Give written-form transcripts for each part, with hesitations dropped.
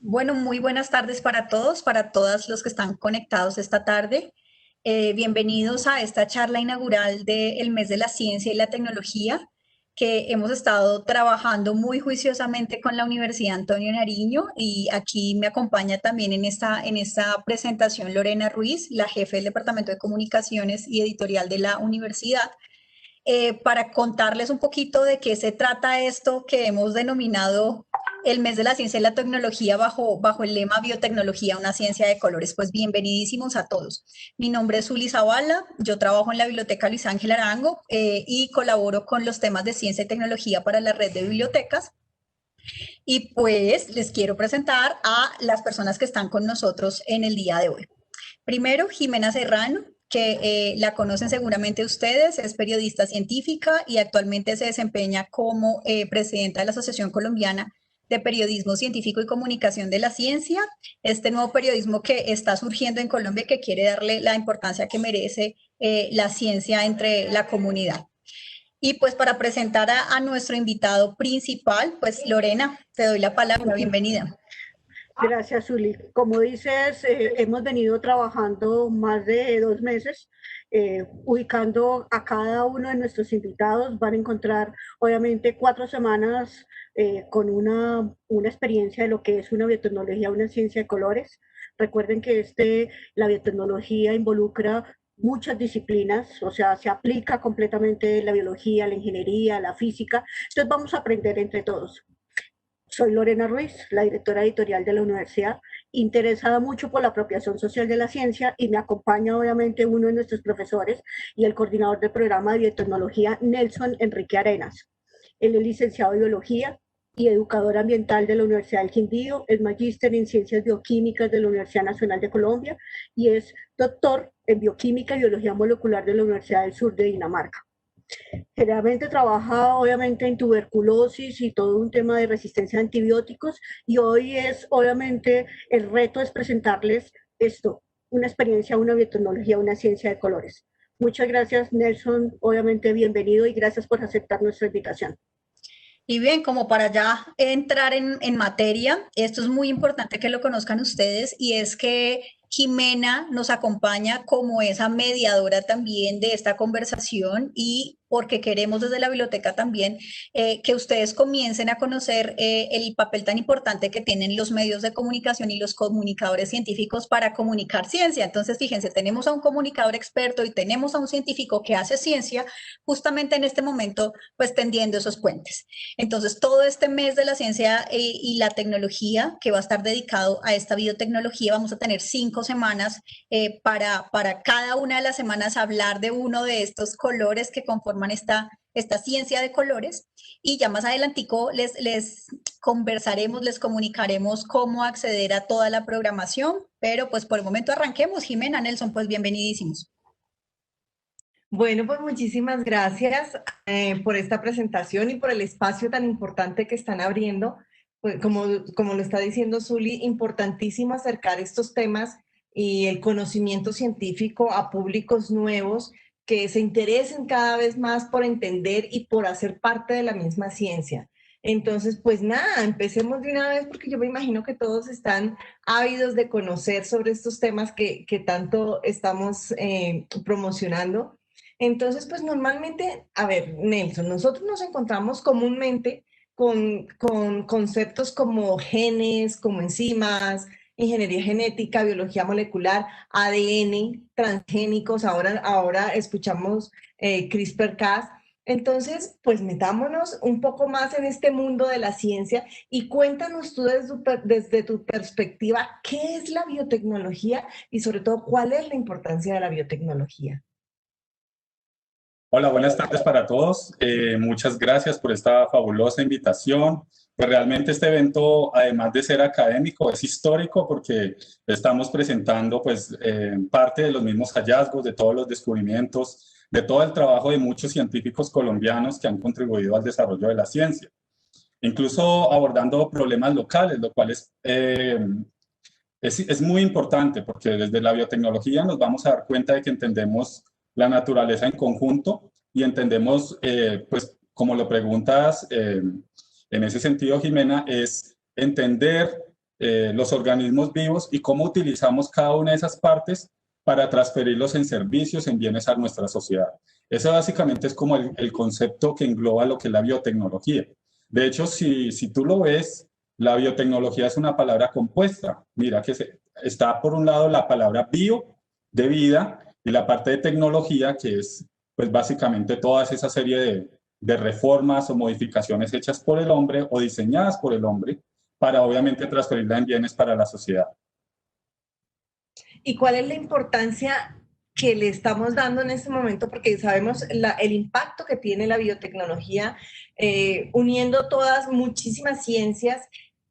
Bueno, muy buenas tardes para todos, para todas los que están conectados esta tarde. Bienvenidos a esta charla inaugural del Mes de la Ciencia y la Tecnología, que hemos estado trabajando muy juiciosamente con la Universidad Antonio Nariño, y aquí me acompaña también en esta presentación Lorena Ruiz, la jefe del Departamento de Comunicaciones y Editorial de la universidad, para contarles un poquito de qué se trata esto que hemos denominado el mes de la ciencia y la tecnología bajo el lema Biotecnología, una ciencia de colores. Pues bienvenidísimos a todos. Mi nombre es Zuli Zavala, yo trabajo en la Biblioteca Luis Ángel Arango y colaboro con los temas de ciencia y tecnología para la red de bibliotecas. Y pues les quiero presentar a las personas que están con nosotros en el día de hoy. Primero, Jimena Serrano, que la conocen seguramente ustedes, es periodista científica y actualmente se desempeña como presidenta de la Asociación Colombiana de Periodismo Científico y Comunicación de la Ciencia, este nuevo periodismo que está surgiendo en Colombia, que quiere darle la importancia que merece la ciencia entre la comunidad. Y pues para presentar a nuestro invitado principal, pues Lorena, te doy la palabra, bienvenida. Gracias, Zuli. Como dices, hemos venido trabajando más de 2 meses, ubicando a cada uno de nuestros invitados. Van a encontrar, obviamente, 4 semanas con una experiencia de lo que es una biotecnología, una ciencia de colores. Recuerden que la biotecnología involucra muchas disciplinas, o sea, se aplica completamente la biología, la ingeniería, la física. Entonces vamos a aprender entre todos. Soy Lorena Ruiz, la directora editorial de la universidad, interesada mucho por la apropiación social de la ciencia, y me acompaña obviamente uno de nuestros profesores y el coordinador del programa de biotecnología, Nelson Enrique Arenas. Él es licenciado en biología y educador ambiental de la Universidad del Quindío, es magíster en ciencias bioquímicas de la Universidad Nacional de Colombia y es doctor en bioquímica y biología molecular de la Universidad del Sur de Dinamarca. Generalmente trabaja obviamente en tuberculosis y todo un tema de resistencia a antibióticos, y hoy es obviamente el reto es presentarles esto, una experiencia, una biotecnología, una ciencia de colores. Muchas gracias, Nelson, obviamente bienvenido y gracias por aceptar nuestra invitación. Y bien, como para ya entrar en materia, esto es muy importante que lo conozcan ustedes, y es que Jimena nos acompaña como esa mediadora también de esta conversación, y porque queremos desde la biblioteca también que ustedes comiencen a conocer el papel tan importante que tienen los medios de comunicación y los comunicadores científicos para comunicar ciencia. Entonces, fíjense, tenemos a un comunicador experto y tenemos a un científico que hace ciencia justamente en este momento, pues tendiendo esos puentes. Entonces, todo este mes de la ciencia y la tecnología, que va a estar dedicado a esta biotecnología, vamos a tener 5 semanas para cada una de las semanas hablar de uno de estos colores que conforman esta ciencia de colores. Y ya más adelantico les conversaremos, les comunicaremos cómo acceder a toda la programación, pero pues por el momento arranquemos. Jimena, Nelson, pues bienvenidísimos. Bueno, pues muchísimas gracias por esta presentación y por el espacio tan importante que están abriendo. Pues como lo está diciendo Zuli, importantísimo acercar estos temas y el conocimiento científico a públicos nuevos que se interesen cada vez más por entender y por hacer parte de la misma ciencia. Entonces, pues nada, empecemos de una vez, porque yo me imagino que todos están ávidos de conocer sobre estos temas que tanto estamos promocionando. Entonces, pues normalmente, a ver, Nelson, nosotros nos encontramos comúnmente con conceptos como genes, como enzimas, ingeniería genética, biología molecular, ADN, transgénicos, ahora escuchamos CRISPR-Cas. Entonces, pues metámonos un poco más en este mundo de la ciencia y cuéntanos tú desde tu perspectiva, ¿qué es la biotecnología y sobre todo cuál es la importancia de la biotecnología? Hola, buenas tardes para todos. Muchas gracias por esta fabulosa invitación. Pues realmente este evento, además de ser académico, es histórico porque estamos presentando pues parte de los mismos hallazgos, de todos los descubrimientos, de todo el trabajo de muchos científicos colombianos que han contribuido al desarrollo de la ciencia. Incluso abordando problemas locales, lo cual es muy importante porque desde la biotecnología nos vamos a dar cuenta de que entendemos la naturaleza en conjunto y entendemos, pues como lo preguntas, en ese sentido, Jimena, es entender los organismos vivos y cómo utilizamos cada una de esas partes para transferirlos en servicios, en bienes a nuestra sociedad. Ese básicamente es como el concepto que engloba lo que es la biotecnología. De hecho, si tú lo ves, la biotecnología es una palabra compuesta. Mira que está por un lado la palabra bio, de vida, y la parte de tecnología, que es pues básicamente toda esa serie de reformas o modificaciones hechas por el hombre o diseñadas por el hombre para obviamente transferirla en bienes para la sociedad. ¿Y cuál es la importancia que le estamos dando en este momento? Porque sabemos el impacto que tiene la biotecnología, uniendo todas muchísimas ciencias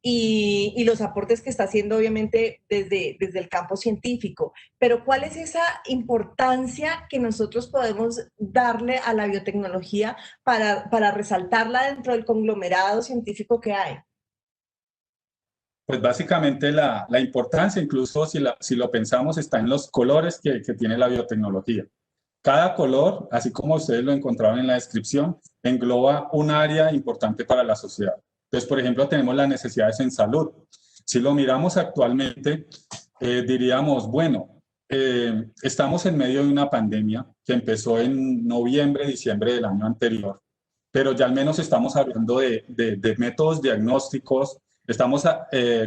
y los aportes que está haciendo obviamente desde el campo científico. Pero ¿cuál es esa importancia que nosotros podemos darle a la biotecnología para resaltarla dentro del conglomerado científico que hay? Pues básicamente la importancia, incluso si lo pensamos, está en los colores que tiene la biotecnología. Cada color, así como ustedes lo encontraron en la descripción, engloba un área importante para la sociedad. Entonces, por ejemplo, tenemos las necesidades en salud. Si lo miramos actualmente, diríamos, bueno, estamos en medio de una pandemia que empezó en noviembre, diciembre del año anterior, pero ya al menos estamos hablando de métodos diagnósticos, estamos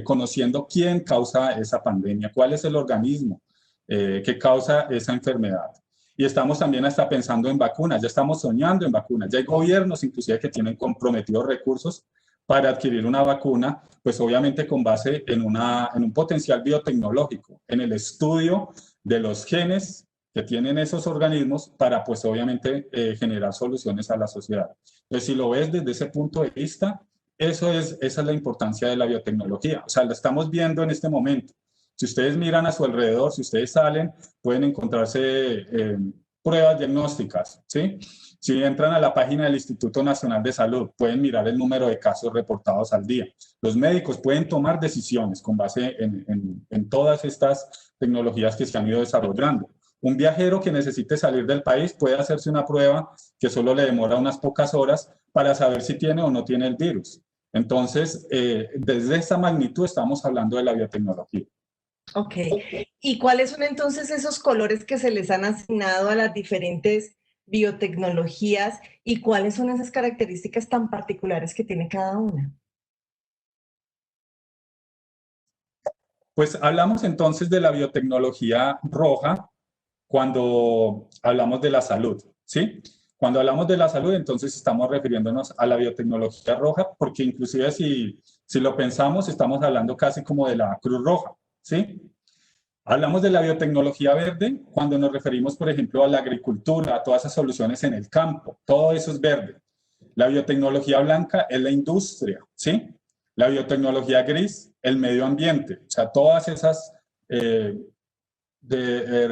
conociendo quién causa esa pandemia, cuál es el organismo que causa esa enfermedad. Y estamos también hasta pensando en vacunas, ya estamos soñando en vacunas, ya hay gobiernos inclusive que tienen comprometidos recursos para adquirir una vacuna, pues obviamente con base en un potencial biotecnológico, en el estudio de los genes que tienen esos organismos para pues obviamente generar soluciones a la sociedad. Entonces, si lo ves desde ese punto de vista, esa es la importancia de la biotecnología. O sea, la estamos viendo en este momento. Si ustedes miran a su alrededor, si ustedes salen, pueden encontrarse pruebas diagnósticas, ¿sí? Si entran a la página del Instituto Nacional de Salud, pueden mirar el número de casos reportados al día. Los médicos pueden tomar decisiones con base en todas estas tecnologías que se han ido desarrollando. Un viajero que necesite salir del país puede hacerse una prueba que solo le demora unas pocas horas para saber si tiene o no tiene el virus. Entonces, desde esta magnitud estamos hablando de la biotecnología. Ok. ¿Y cuáles son entonces esos colores que se les han asignado a las diferentes biotecnologías y cuáles son esas características tan particulares que tiene cada una? Pues hablamos entonces de la biotecnología roja cuando hablamos de la salud, ¿sí? Cuando hablamos de la salud, entonces estamos refiriéndonos a la biotecnología roja, porque inclusive si lo pensamos, estamos hablando casi como de la Cruz Roja, ¿sí? Hablamos de la biotecnología verde cuando nos referimos, por ejemplo, a la agricultura, a todas esas soluciones en el campo, todo eso es verde. La biotecnología blanca es la industria, ¿sí? La biotecnología gris, el medio ambiente, o sea, todas esas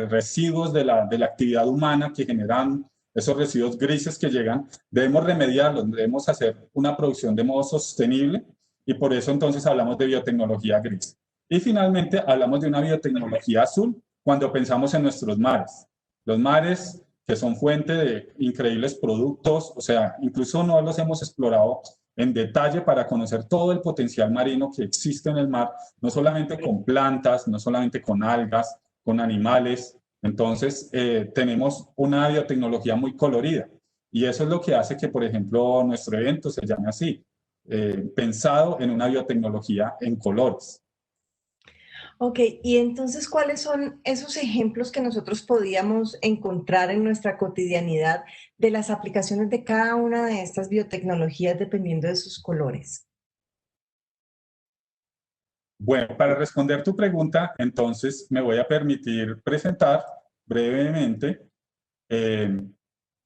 residuos de la actividad humana que generan esos residuos grises que llegan, debemos remediarlos, debemos hacer una producción de modo sostenible y por eso entonces hablamos de biotecnología gris. Y finalmente hablamos de una biotecnología azul cuando pensamos en nuestros mares. Los mares que son fuente de increíbles productos, o sea, incluso no los hemos explorado en detalle para conocer todo el potencial marino que existe en el mar, no solamente con plantas, no solamente con algas, con animales. Entonces, tenemos una biotecnología muy colorida y eso es lo que hace que, por ejemplo, nuestro evento se llame así, pensado en una biotecnología en colores. Ok, y entonces, ¿cuáles son esos ejemplos que nosotros podíamos encontrar en nuestra cotidianidad de las aplicaciones de cada una de estas biotecnologías dependiendo de sus colores? Bueno, para responder tu pregunta, entonces me voy a permitir presentar brevemente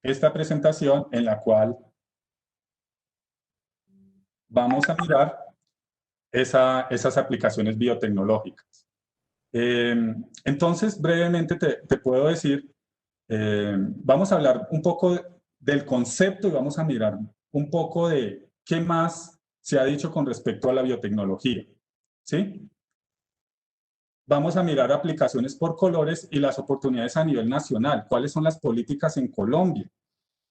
esta presentación en la cual vamos a mirar esas aplicaciones biotecnológicas. Entonces, brevemente te puedo decir, vamos a hablar un poco del concepto y vamos a mirar un poco de qué más se ha dicho con respecto a la biotecnología, ¿sí? Vamos a mirar aplicaciones por colores y las oportunidades a nivel nacional, cuáles son las políticas en Colombia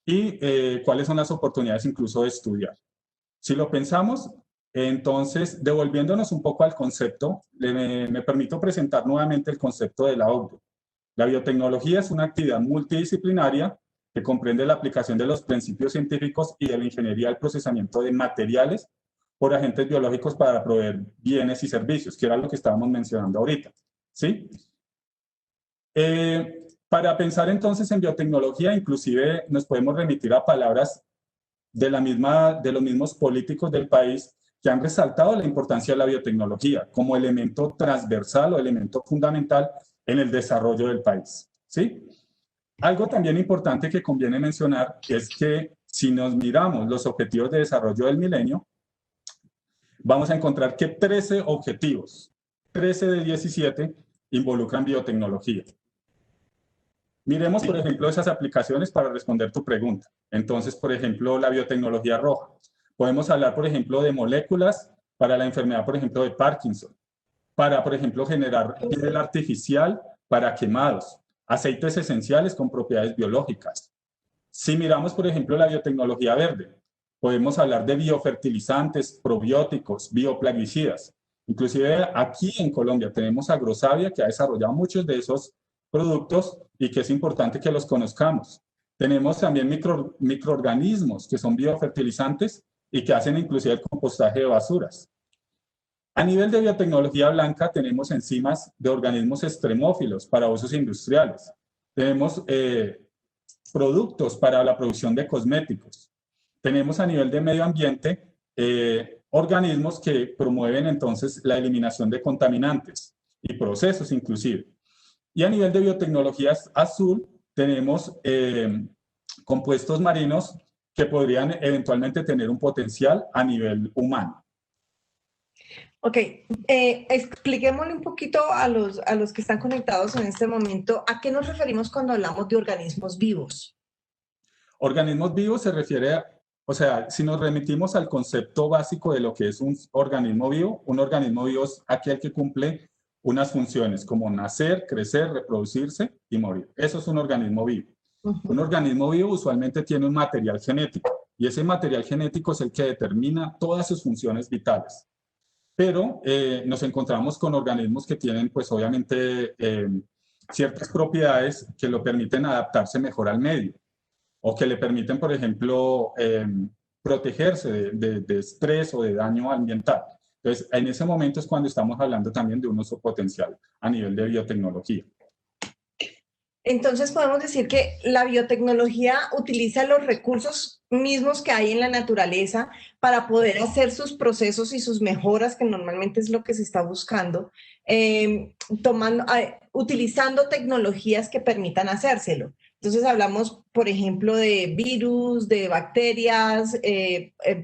y cuáles son las oportunidades incluso de estudiar. Si lo pensamos, Entonces, devolviéndonos un poco al concepto, me permito presentar nuevamente el concepto de la OCDE. La biotecnología es una actividad multidisciplinaria que comprende la aplicación de los principios científicos y de la ingeniería al procesamiento de materiales por agentes biológicos para proveer bienes y servicios, que era lo que estábamos mencionando ahorita, ¿sí? Para pensar entonces en biotecnología, inclusive nos podemos remitir a palabras de los mismos políticos del país que han resaltado la importancia de la biotecnología como elemento transversal o elemento fundamental en el desarrollo del país, ¿sí? Algo también importante que conviene mencionar es que si nos miramos los objetivos de desarrollo del milenio, vamos a encontrar que 13 objetivos, 13 de 17, involucran biotecnología. Miremos, por ejemplo, esas aplicaciones para responder tu pregunta. Entonces, por ejemplo, la biotecnología roja. Podemos hablar, por ejemplo, de moléculas para la enfermedad, por ejemplo, de Parkinson, para, por ejemplo, generar piel artificial para quemados, aceites esenciales con propiedades biológicas. Si miramos, por ejemplo, la biotecnología verde, podemos hablar de biofertilizantes, probióticos, bioplaguicidas. Inclusive aquí en Colombia tenemos Agrosavia, que ha desarrollado muchos de esos productos y que es importante que los conozcamos. Tenemos también microorganismos que son biofertilizantes y que hacen inclusive el compostaje de basuras. A nivel de biotecnología blanca tenemos enzimas de organismos extremófilos para usos industriales. Tenemos productos para la producción de cosméticos. Tenemos a nivel de medio ambiente organismos que promueven entonces la eliminación de contaminantes y procesos inclusive. Y a nivel de biotecnologías azul tenemos compuestos marinos que podrían eventualmente tener un potencial a nivel humano. Ok, expliquémosle un poquito a los que están conectados en este momento, ¿a qué nos referimos cuando hablamos de organismos vivos? Organismos vivos se refiere a, o sea, si nos remitimos al concepto básico de lo que es un organismo vivo es aquel que cumple unas funciones como nacer, crecer, reproducirse y morir. Eso es un organismo vivo. Un organismo vivo usualmente tiene un material genético y ese material genético es el que determina todas sus funciones vitales. Pero nos encontramos con organismos que tienen, pues obviamente, ciertas propiedades que lo permiten adaptarse mejor al medio o que le permiten, por ejemplo, protegerse de estrés o de daño ambiental. Entonces, en ese momento es cuando estamos hablando también de un uso potencial a nivel de biotecnología. Entonces podemos decir que la biotecnología utiliza los recursos mismos que hay en la naturaleza para poder hacer sus procesos y sus mejoras, que normalmente es lo que se está buscando, utilizando tecnologías que permitan hacérselo. Entonces hablamos, por ejemplo, de virus, de bacterias,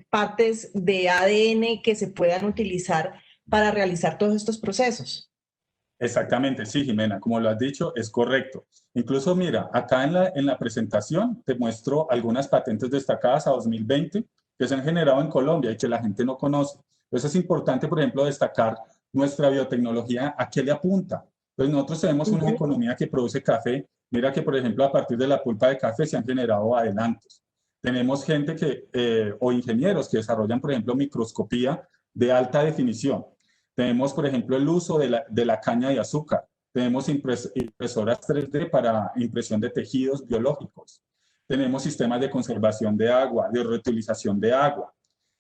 partes de ADN que se puedan utilizar para realizar todos estos procesos. Exactamente, sí, Jimena, como lo has dicho, es correcto. Incluso, mira, acá en la presentación te muestro algunas patentes destacadas a 2020 que se han generado en Colombia y que la gente no conoce. Entonces es importante, por ejemplo, destacar nuestra biotecnología, a qué le apunta. Entonces nosotros tenemos una economía que produce café. Mira que, por ejemplo, a partir de la pulpa de café se han generado adelantos. Tenemos gente o ingenieros que desarrollan, por ejemplo, microscopía de alta definición. Tenemos, por ejemplo, el uso de la caña de azúcar. Tenemos impresoras 3D para impresión de tejidos biológicos. Tenemos sistemas de conservación de agua, de reutilización de agua.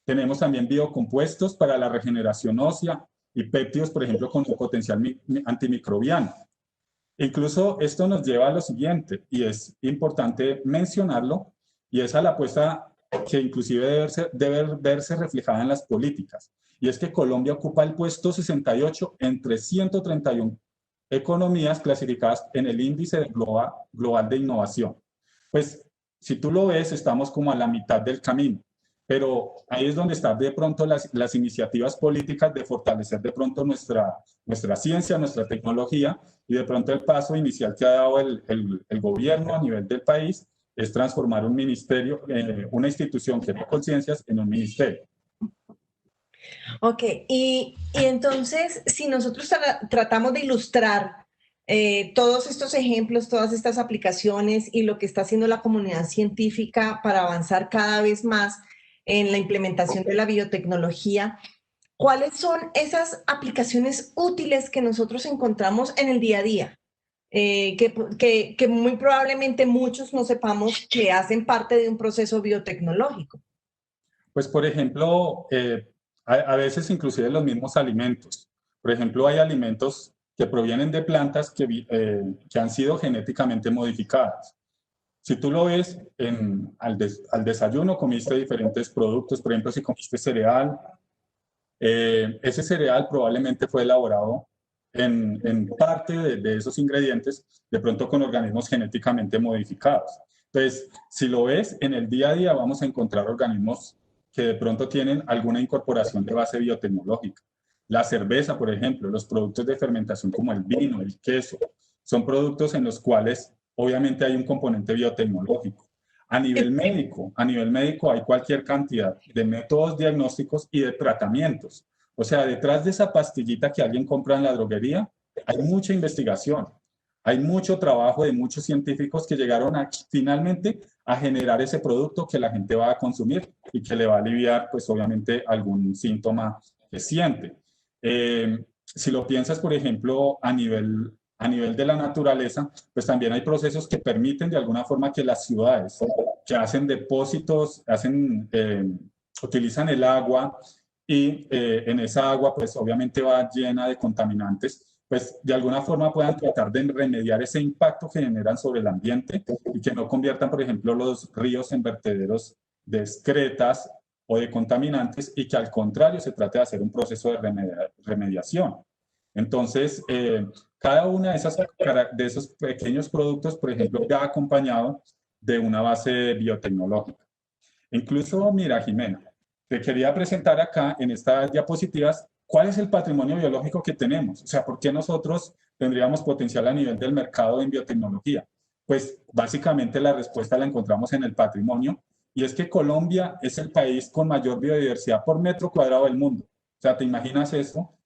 Tenemos también biocompuestos para la regeneración ósea y péptidos, por ejemplo, con un potencial antimicrobiano. Incluso esto nos lleva a lo siguiente, y es importante mencionarlo, y es a la apuesta que inclusive debe verse reflejada en las políticas. Y es que Colombia ocupa el puesto 68 entre 131 economías clasificadas en el índice global de innovación. Pues, si tú lo ves, estamos como a la mitad del camino. Pero ahí es donde están de pronto las iniciativas políticas de fortalecer de pronto nuestra ciencia, nuestra tecnología, y de pronto el paso inicial que ha dado el gobierno a nivel del país es transformar un ministerio, una institución que da conciencias en un ministerio. Ok, y entonces, si nosotros tratamos de ilustrar todos estos ejemplos, todas estas aplicaciones y lo que está haciendo la comunidad científica para avanzar cada vez más en la implementación de la biotecnología, ¿cuáles son esas aplicaciones útiles que nosotros encontramos en el día a día? Que muy probablemente muchos no sepamos que hacen parte de un proceso biotecnológico. Pues, por ejemplo, a veces inclusive los mismos alimentos. Por ejemplo, hay alimentos que provienen de plantas que han sido genéticamente modificadas. Si tú lo ves, al desayuno comiste diferentes productos, por ejemplo, si comiste cereal, ese cereal probablemente fue elaborado en parte de esos ingredientes, de pronto con organismos genéticamente modificados. Entonces, si lo ves, en el día a día vamos a encontrar organismos que de pronto tienen alguna incorporación de base biotecnológica. La cerveza, por ejemplo, los productos de fermentación como el vino, el queso, son productos en los cuales obviamente hay un componente biotecnológico. A nivel médico hay cualquier cantidad de métodos diagnósticos y de tratamientos. O sea, detrás de esa pastillita que alguien compra en la droguería, hay mucha investigación, hay mucho trabajo de muchos científicos que llegaron finalmente a generar ese producto que la gente va a consumir y que le va a aliviar, pues obviamente, algún síntoma que siente. Si lo piensas, por ejemplo, a nivel de la naturaleza, pues también hay procesos que permiten de alguna forma que las ciudades que hacen depósitos, utilizan el agua y en esa agua pues obviamente va llena de contaminantes, pues de alguna forma puedan tratar de remediar ese impacto que generan sobre el ambiente y que no conviertan, por ejemplo, los ríos en vertederos de excretas o de contaminantes y que al contrario se trate de hacer un proceso de remediación. Entonces, cada una de esos pequeños productos, por ejemplo, va acompañado de una base biotecnológica. Incluso, mira, Jimena, te quería presentar acá en estas diapositivas cuál es el patrimonio biológico que tenemos. O sea, ¿por qué nosotros tendríamos potencial a nivel del mercado en biotecnología? Pues básicamente la respuesta la encontramos en el patrimonio y es que Colombia es el país con mayor biodiversidad por metro cuadrado del mundo. O sea, ¿te imaginas esto?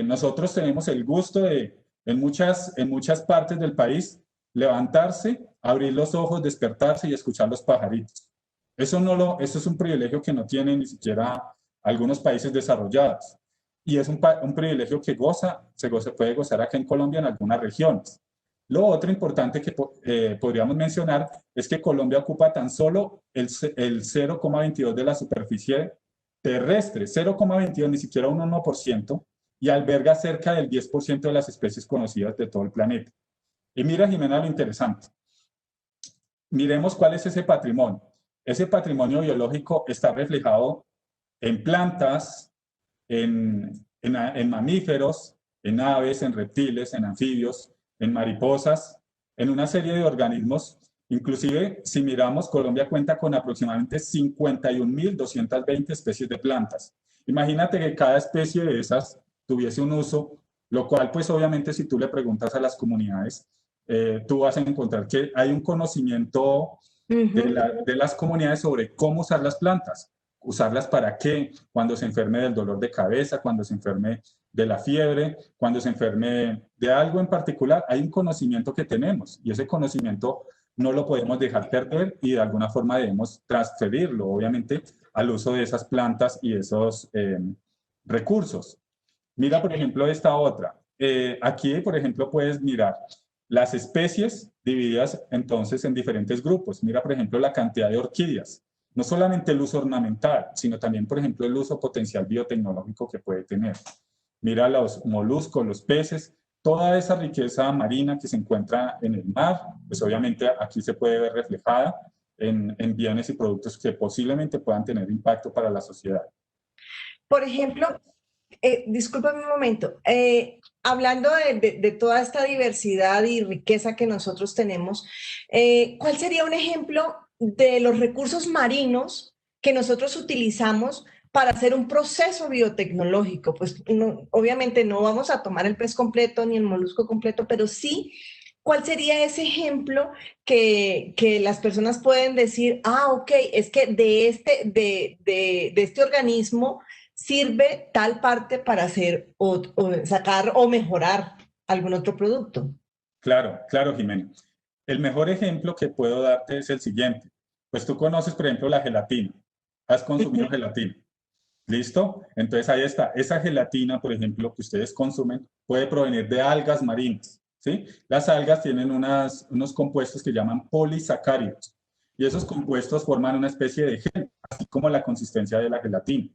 Nosotros tenemos el gusto de, en muchas partes del país, levantarse, abrir los ojos, despertarse y escuchar los pajaritos. Eso es un privilegio que no tienen ni siquiera algunos países desarrollados. Y es un privilegio que se puede gozar acá en Colombia en algunas regiones. Lo otro importante que podríamos mencionar es que Colombia ocupa tan solo el 0,22 de la superficie terrestre, 0,22, ni siquiera un 1%, y alberga cerca del 10% de las especies conocidas de todo el planeta. Y mira, Jimena, lo interesante. Miremos cuál es ese patrimonio. Ese patrimonio biológico está reflejado en plantas, en mamíferos, en aves, en reptiles, en anfibios, en mariposas, en una serie de organismos. Inclusive, si miramos, Colombia cuenta con aproximadamente 51.220 especies de plantas. Imagínate que cada especie de esas tuviese un uso, lo cual, pues obviamente, si tú le preguntas a las comunidades, tú vas a encontrar que hay un conocimiento de las comunidades sobre cómo usar las plantas. ¿Usarlas para qué? Cuando se enferme del dolor de cabeza, cuando se enferme de la fiebre, cuando se enferme de algo en particular. Hay un conocimiento que tenemos y ese conocimiento no lo podemos dejar perder y de alguna forma debemos transferirlo, obviamente, al uso de esas plantas y esos recursos. Mira, por ejemplo, esta otra. Aquí, por ejemplo, puedes mirar las especies divididas entonces en diferentes grupos. Mira, por ejemplo, la cantidad de orquídeas. No solamente el uso ornamental, sino también, por ejemplo, el uso potencial biotecnológico que puede tener. Mira los moluscos, los peces, toda esa riqueza marina que se encuentra en el mar, pues obviamente aquí se puede ver reflejada en bienes y productos que posiblemente puedan tener impacto para la sociedad. Por ejemplo, discúlpame un momento, hablando de toda esta diversidad y riqueza que nosotros tenemos, ¿cuál sería un ejemplo de los recursos marinos que nosotros utilizamos para hacer un proceso biotecnológico? Pues obviamente no vamos a tomar el pez completo ni el molusco completo, pero sí, ¿cuál sería ese ejemplo que las personas pueden decir, ah, ok, es que de este organismo sirve tal parte para hacer o sacar o mejorar algún otro producto? Claro, claro, Jimena. El mejor ejemplo que puedo darte es el siguiente. Pues tú conoces, por ejemplo, la gelatina. ¿Has consumido gelatina? ¿Listo? Entonces ahí está. Esa gelatina, por ejemplo, que ustedes consumen, puede provenir de algas marinas, ¿sí? Las algas tienen unos compuestos que llaman polisacáridos y esos compuestos forman una especie de gel, así como la consistencia de la gelatina.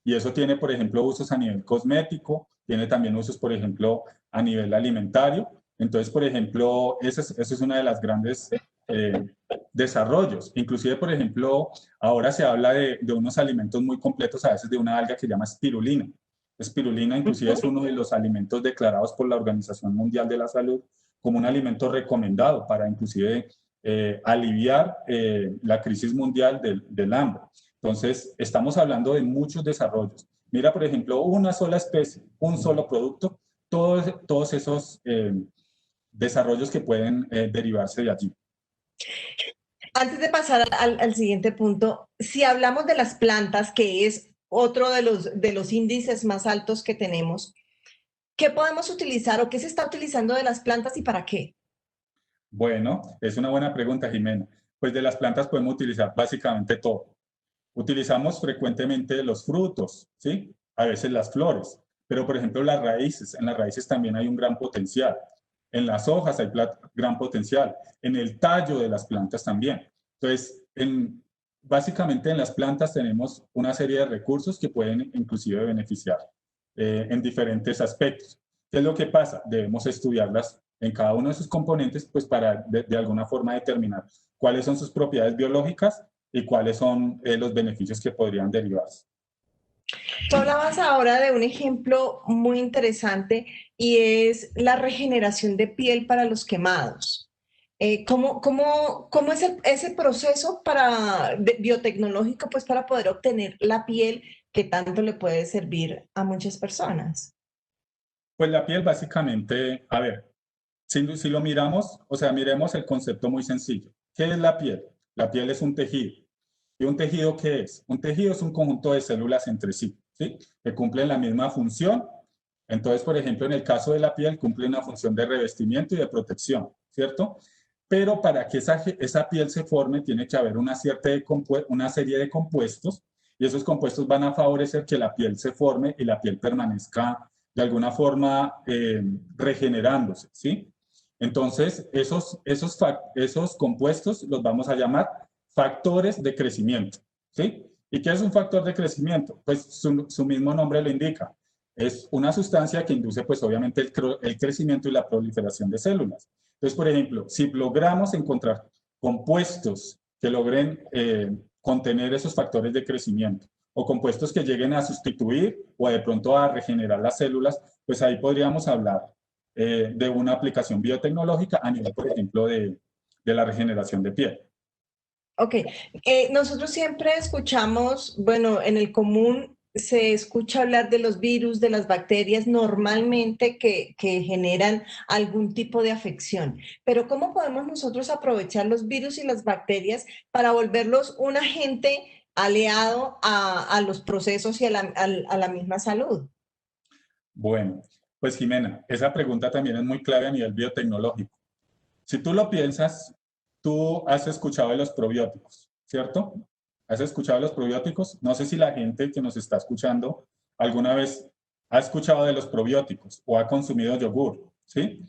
Y eso tiene, por ejemplo, usos a nivel cosmético, tiene también usos, por ejemplo, a nivel alimentario. Entonces, por ejemplo, esa es una de las grandes eh, desarrollos. Inclusive, por ejemplo, ahora se habla de unos alimentos muy completos, a veces de una alga que se llama espirulina. Espirulina inclusive es uno de los alimentos declarados por la Organización Mundial de la Salud como un alimento recomendado para inclusive aliviar la crisis mundial del hambre. Entonces, estamos hablando de muchos desarrollos. Mira, por ejemplo, una sola especie, un solo producto, todos esos desarrollos que pueden derivarse de allí. Antes de pasar al siguiente punto, si hablamos de las plantas, que es otro de los índices más altos que tenemos, ¿qué podemos utilizar o qué se está utilizando de las plantas y para qué? Bueno, es una buena pregunta, Jimena. Pues de las plantas podemos utilizar básicamente todo. Utilizamos frecuentemente los frutos, ¿sí? A veces las flores, pero por ejemplo las raíces, en las raíces también hay un gran potencial. En las hojas hay gran potencial, en el tallo de las plantas también. Entonces, básicamente en las plantas tenemos una serie de recursos que pueden inclusive beneficiar en diferentes aspectos. ¿Qué es lo que pasa? Debemos estudiarlas en cada uno de sus componentes, pues para de alguna forma determinar cuáles son sus propiedades biológicas y cuáles son los beneficios que podrían derivarse. Tú hablabas ahora de un ejemplo muy interesante y es la regeneración de piel para los quemados. ¿Cómo es ese proceso biotecnológico pues, para poder obtener la piel que tanto le puede servir a muchas personas? Pues la piel básicamente, a ver, si lo miramos, o sea, miremos el concepto muy sencillo. ¿Qué es la piel? La piel es un tejido. ¿Y un tejido qué es? Un tejido es un conjunto de células entre sí, ¿sí? Que cumplen la misma función. Entonces, por ejemplo, en el caso de la piel, cumple una función de revestimiento y de protección, ¿cierto? Pero para que esa piel se forme, tiene que haber una serie de compuestos y esos compuestos van a favorecer que la piel se forme y la piel permanezca de alguna forma regenerándose, ¿sí? Entonces, esos compuestos los vamos a llamar factores de crecimiento, ¿sí? ¿Y qué es un factor de crecimiento? Pues su mismo nombre lo indica. Es una sustancia que induce, pues obviamente, el crecimiento y la proliferación de células. Entonces, por ejemplo, si logramos encontrar compuestos que logren contener esos factores de crecimiento o compuestos que lleguen a sustituir o de pronto a regenerar las células, pues ahí podríamos hablar de una aplicación biotecnológica a nivel, por ejemplo, de la regeneración de piel. Ok, nosotros siempre escuchamos, bueno, en el común se escucha hablar de los virus, de las bacterias normalmente que generan algún tipo de afección, pero ¿cómo podemos nosotros aprovechar los virus y las bacterias para volverlos un agente aliado a los procesos y a la misma salud? Bueno, pues Jimena, esa pregunta también es muy clave a nivel biotecnológico. Si tú lo piensas, tú has escuchado de los probióticos, ¿cierto? ¿Has escuchado de los probióticos? No sé si la gente que nos está escuchando alguna vez ha escuchado de los probióticos o ha consumido yogur, ¿sí?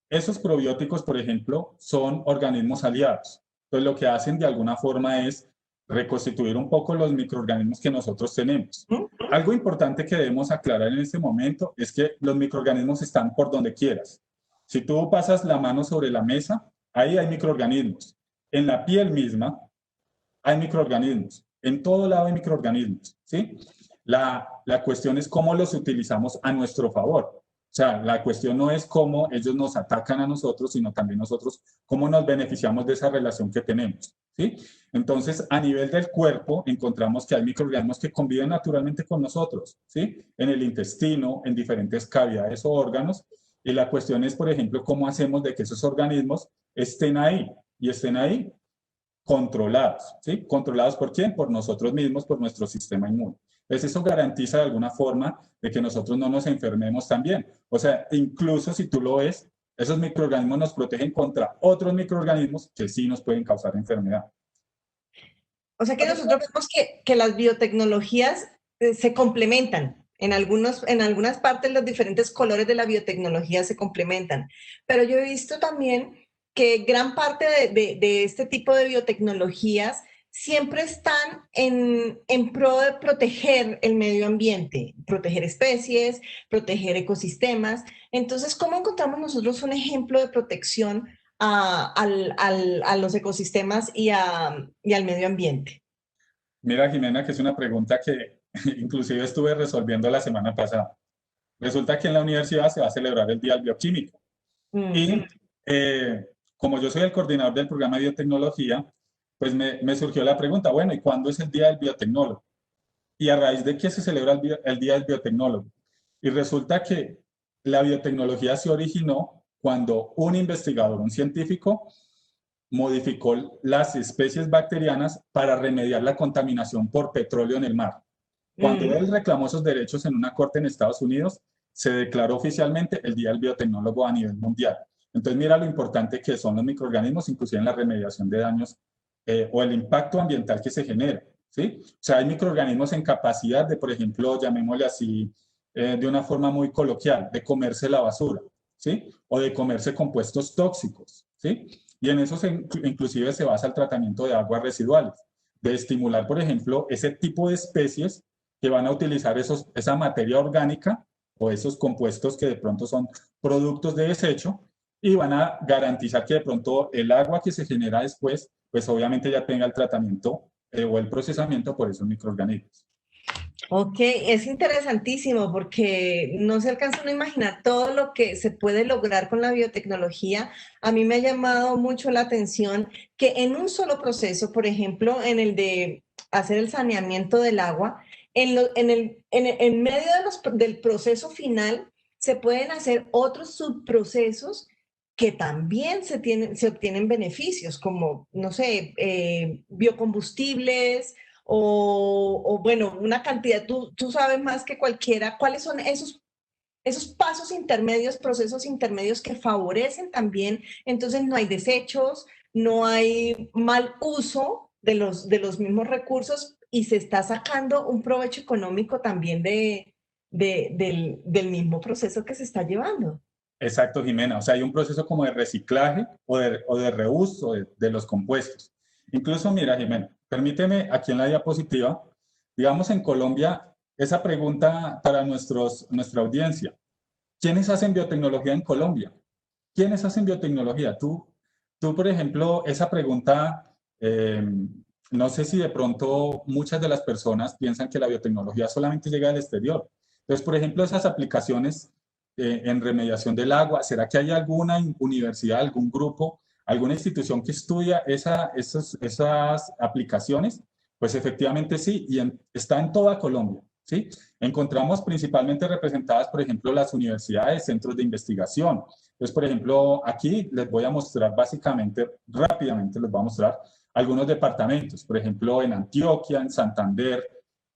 Esos probióticos, por ejemplo, son organismos aliados. Entonces, lo que hacen de alguna forma es reconstituir un poco los microorganismos que nosotros tenemos. Algo importante que debemos aclarar en este momento es que los microorganismos están por donde quieras. Si tú pasas la mano sobre la mesa, ahí hay microorganismos. En la piel misma hay microorganismos. En todo lado hay microorganismos, ¿sí? La cuestión es cómo los utilizamos a nuestro favor. O sea, la cuestión no es cómo ellos nos atacan a nosotros, sino también nosotros cómo nos beneficiamos de esa relación que tenemos, ¿sí? Entonces, a nivel del cuerpo, encontramos que hay microorganismos que conviven naturalmente con nosotros, ¿sí? En el intestino, en diferentes cavidades o órganos. Y la cuestión es, por ejemplo, cómo hacemos de que esos organismos estén ahí y estén ahí controlados, ¿sí? ¿Controlados por quién? Por nosotros mismos, por nuestro sistema inmune. Entonces, eso garantiza de alguna forma de que nosotros no nos enfermemos también. O sea, incluso si tú lo ves, esos microorganismos nos protegen contra otros microorganismos que sí nos pueden causar enfermedad. O sea que nosotros vemos que las biotecnologías se complementan. En algunas partes los diferentes colores de la biotecnología se complementan. Pero yo he visto también que gran parte de este tipo de biotecnologías siempre están en pro de proteger el medio ambiente, proteger especies, proteger ecosistemas. Entonces, ¿cómo encontramos nosotros un ejemplo de protección a los ecosistemas y al medio ambiente? Mira, Jimena, que es una pregunta que inclusive estuve resolviendo la semana pasada. Resulta que en la universidad se va a celebrar el Día del Bioquímico. Y Mm, como yo soy el coordinador del programa de biotecnología, pues me surgió la pregunta, bueno, ¿y cuándo es el Día del Biotecnólogo? ¿Y a raíz de qué se celebra el Día del Biotecnólogo? Y resulta que la biotecnología se originó cuando un investigador, un científico, modificó las especies bacterianas para remediar la contaminación por petróleo en el mar. Cuando mm. él reclamó esos derechos en una corte en Estados Unidos, se declaró oficialmente el Día del Biotecnólogo a nivel mundial. Entonces, mira lo importante que son los microorganismos, inclusive en la remediación de daños o el impacto ambiental que se genera. ¿Sí? O sea, hay microorganismos en capacidad de, por ejemplo, llamémosle así, de una forma muy coloquial, de comerse la basura, ¿sí? O de comerse compuestos tóxicos, ¿sí? Y en eso inclusive se basa el tratamiento de aguas residuales, de estimular, por ejemplo, ese tipo de especies que van a utilizar esa materia orgánica o esos compuestos que de pronto son productos de desecho y van a garantizar que de pronto el agua que se genera después, pues obviamente ya tenga el tratamiento o el procesamiento por esos microorganismos. Ok, es interesantísimo porque no se alcanza a imaginar todo lo que se puede lograr con la biotecnología. A mí me ha llamado mucho la atención que en un solo proceso, por ejemplo, en el de hacer el saneamiento del agua, en medio del proceso final se pueden hacer otros subprocesos que también se obtienen beneficios, como, no sé, biocombustibles bueno, una cantidad, tú sabes más que cualquiera, cuáles son esos pasos intermedios, procesos intermedios que favorecen también, entonces no hay desechos, no hay mal uso de los mismos recursos y se está sacando un provecho económico también del mismo proceso que se está llevando. Exacto, Jimena. O sea, hay un proceso como de reciclaje o de reuso de los compuestos. Incluso, mira, Jimena, permíteme aquí en la diapositiva, digamos en Colombia, esa pregunta para nuestra audiencia. ¿Quiénes hacen biotecnología en Colombia? ¿Quiénes hacen biotecnología? Tú por ejemplo, esa pregunta, no sé si de pronto muchas de las personas piensan que la biotecnología solamente llega del exterior. Entonces, por ejemplo, esas aplicaciones en remediación del agua, ¿será que hay alguna universidad, algún grupo, alguna institución que estudia esas aplicaciones? Pues efectivamente sí, y está en toda Colombia, ¿sí? Encontramos principalmente representadas, por ejemplo, las universidades, centros de investigación. Entonces, por ejemplo, aquí les voy a mostrar básicamente, rápidamente les voy a mostrar algunos departamentos, por ejemplo, en Antioquia, en Santander,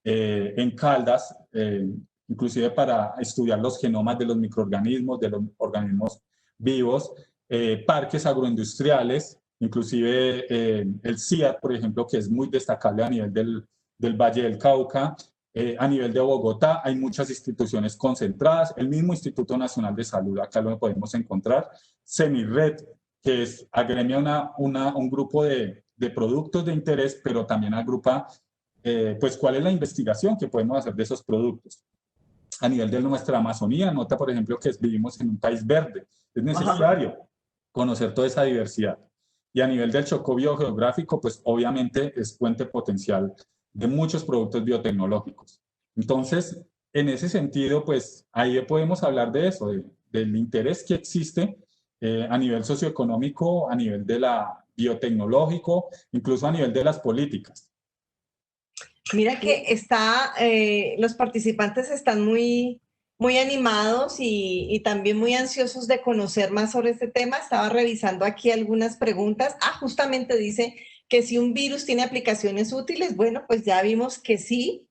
en Caldas, inclusive para estudiar los genomas de los microorganismos, de los organismos vivos, parques agroindustriales, inclusive el CIAT, por ejemplo, que es muy destacable a nivel del Valle del Cauca. A nivel de Bogotá hay muchas instituciones concentradas, el mismo Instituto Nacional de Salud, acá lo podemos encontrar, Semired, que agremia un grupo de productos de interés, pero también agrupa, pues, cuál es la investigación que podemos hacer de esos productos. A nivel de nuestra Amazonía, nota, por ejemplo, que vivimos en un país verde. Es Ajá. necesario conocer toda esa diversidad. Y a nivel del Chocó biogeográfico, pues obviamente es fuente potencial de muchos productos biotecnológicos. Entonces, en ese sentido, pues ahí podemos hablar de eso, del interés que existe a nivel socioeconómico, a nivel de la biotecnológico, incluso a nivel de las políticas. Mira que los participantes están muy animados y también muy ansiosos de conocer más sobre este tema. Estaba revisando aquí algunas preguntas. Justamente dice que si un virus tiene aplicaciones útiles, bueno, pues ya vimos que sí,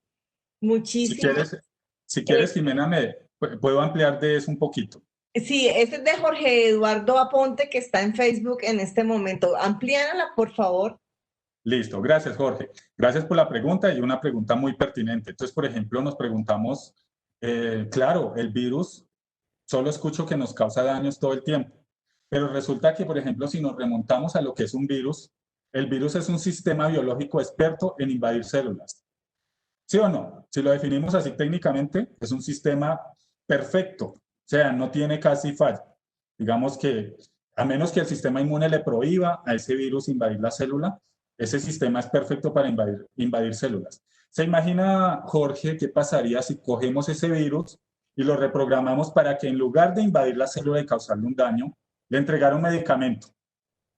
Si muchísimas. quieres, si quieres, Jimena, puedo ampliar de eso un poquito. Sí, este es de Jorge Eduardo Aponte que está en Facebook en este momento. Amplíala, por favor. Listo, gracias Jorge. Gracias por la pregunta y una pregunta muy pertinente. Entonces, por ejemplo, nos preguntamos, claro, el virus, solo escucho que nos causa daños todo el tiempo, pero resulta que, por ejemplo, si nos remontamos a lo que es un virus, el virus es un sistema biológico experto en invadir células. ¿Sí o no? Si lo definimos así técnicamente, es un sistema perfecto, o sea, no tiene casi falla. Digamos que a menos que el sistema inmune le prohíba a ese virus invadir la célula, ese sistema es perfecto para invadir células. ¿Se imagina, Jorge, qué pasaría si cogemos ese virus y lo reprogramamos para que en lugar de invadir la célula y causarle un daño, le entregara un medicamento?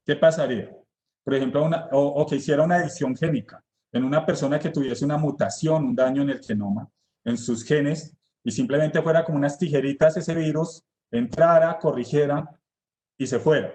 ¿Qué pasaría? Por ejemplo, o que hiciera una edición génica en una persona que tuviese una mutación, un daño en el genoma, en sus genes, y simplemente fuera como unas tijeritas ese virus, entrara, corrigiera y se fuera.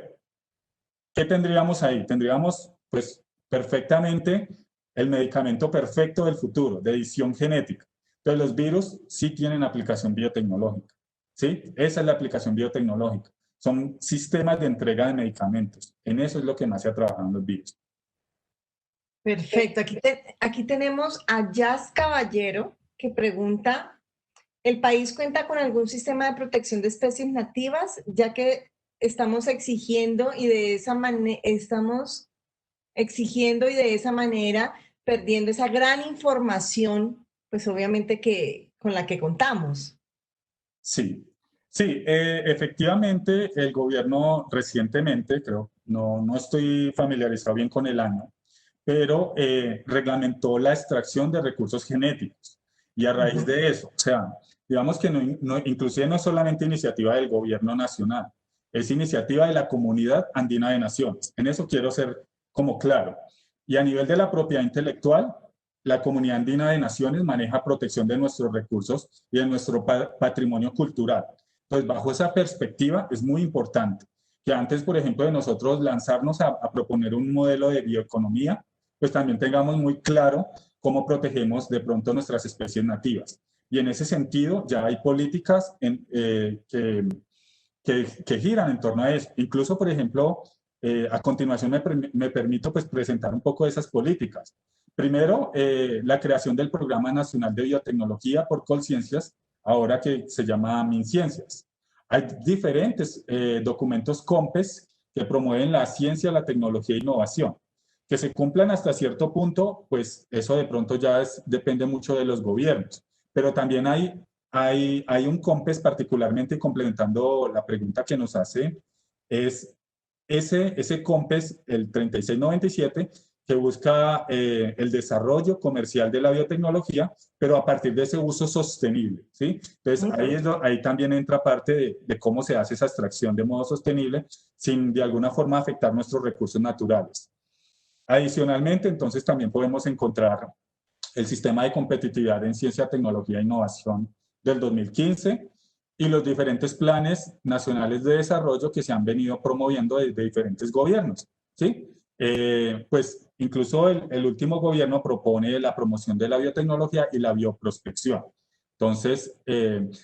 ¿Qué tendríamos ahí? Tendríamos, pues, perfectamente el medicamento perfecto del futuro, de edición genética. Entonces, los virus sí tienen aplicación biotecnológica, ¿sí? Esa es la aplicación biotecnológica. Son sistemas de entrega de medicamentos. En eso es lo que más se ha trabajado en los virus. Perfecto. Aquí tenemos a Jazz Caballero que pregunta, ¿el país cuenta con algún sistema de protección de especies nativas, ya que estamos exigiendo y de esa manera perdiendo esa gran información, pues obviamente que con la que contamos? Sí, sí, efectivamente el gobierno recientemente, creo, no estoy familiarizado bien con el año, pero reglamentó la extracción de recursos genéticos. Y a raíz de eso, o sea, digamos que inclusive no es solamente iniciativa del gobierno nacional, es iniciativa de la Comunidad Andina de Naciones. En eso quiero ser como claro. Y a nivel de la propiedad intelectual, la Comunidad Andina de Naciones maneja protección de nuestros recursos y de nuestro patrimonio cultural. Entonces, bajo esa perspectiva, es muy importante que antes, por ejemplo, de nosotros lanzarnos a proponer un modelo de bioeconomía, pues también tengamos muy claro cómo protegemos de pronto nuestras especies nativas. Y en ese sentido, ya hay políticas que giran en torno a eso. Incluso, por ejemplo, a continuación me permito pues, presentar un poco de esas políticas. Primero, la creación del Programa Nacional de Biotecnología por Colciencias, ahora que se llama MinCiencias. Hay diferentes documentos COMPES que promueven la ciencia, la tecnología e innovación. Que se cumplan hasta cierto punto, pues eso de pronto ya depende mucho de los gobiernos. Pero también hay un COMPES particularmente complementando la pregunta que nos hace, es ese COMPES, el 3697, que busca el desarrollo comercial de la biotecnología, pero a partir de ese uso sostenible, ¿sí? Entonces, ahí también entra parte de cómo se hace esa extracción de modo sostenible sin de alguna forma afectar nuestros recursos naturales. Adicionalmente, entonces también podemos encontrar el Sistema de Competitividad en Ciencia, Tecnología e Innovación del 2015 y los diferentes planes nacionales de desarrollo que se han venido promoviendo desde diferentes gobiernos, ¿sí? Pues incluso el último gobierno propone la promoción de la biotecnología y la bioprospección. Entonces,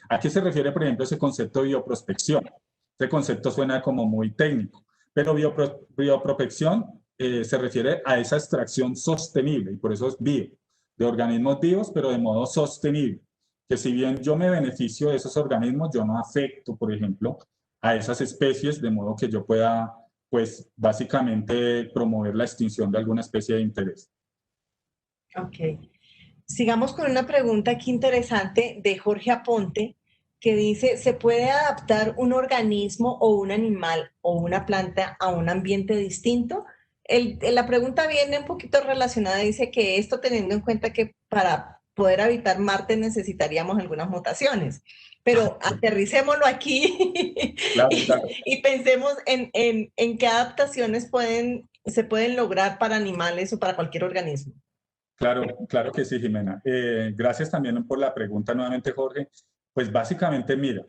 ¿a qué se refiere, por ejemplo, ese concepto de bioprospección? Este concepto suena como muy técnico, pero bioprospección se refiere a esa extracción sostenible, y por eso es bio, de organismos vivos, pero de modo sostenible. Que si bien yo me beneficio de esos organismos, yo no afecto, por ejemplo, a esas especies, de modo que yo pueda, pues, básicamente promover la extinción de alguna especie de interés. Ok. Sigamos con una pregunta aquí interesante de Jorge Aponte, que dice, ¿se puede adaptar un organismo o un animal o una planta a un ambiente distinto? La pregunta viene un poquito relacionada, dice que esto teniendo en cuenta que para poder habitar Marte necesitaríamos algunas mutaciones, pero aterricémoslo aquí Claro, claro. y pensemos en qué adaptaciones se pueden lograr para animales o para cualquier organismo. Claro, claro que sí, Jimena. Gracias también por la pregunta nuevamente, Jorge. Pues básicamente, mira,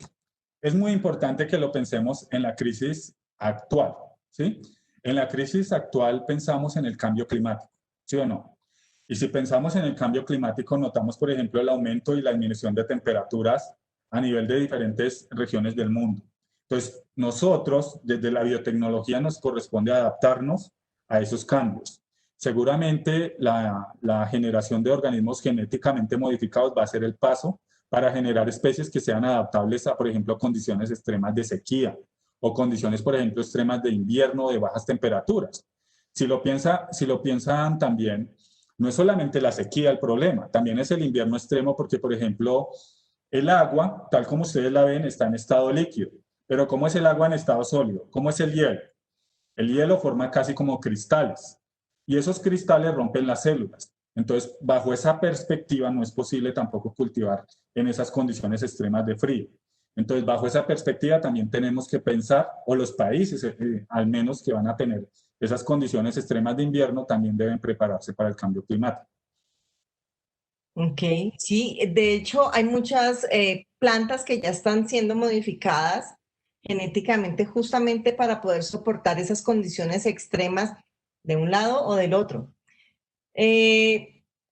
es muy importante que lo pensemos en la crisis actual, ¿sí? En la crisis actual pensamos en el cambio climático, ¿sí o no? Y si pensamos en el cambio climático, notamos, por ejemplo, el aumento y la disminución de temperaturas a nivel de diferentes regiones del mundo. Entonces, nosotros, desde la biotecnología, nos corresponde adaptarnos a esos cambios. Seguramente la generación de organismos genéticamente modificados va a ser el paso para generar especies que sean adaptables a, por ejemplo, condiciones extremas de sequía o condiciones, por ejemplo, extremas de invierno o de bajas temperaturas. Si lo piensan también, no es solamente la sequía el problema, también es el invierno extremo porque, por ejemplo, el agua, tal como ustedes la ven, está en estado líquido. Pero ¿cómo es el agua en estado sólido? ¿Cómo es el hielo? El hielo forma casi como cristales y esos cristales rompen las células. Entonces, bajo esa perspectiva no es posible tampoco cultivar en esas condiciones extremas de frío. Entonces, bajo esa perspectiva también tenemos que pensar, o los países al menos que van a tener esas condiciones extremas de invierno, también deben prepararse para el cambio climático. Ok, sí, de hecho hay muchas plantas que ya están siendo modificadas genéticamente justamente para poder soportar esas condiciones extremas de un lado o del otro.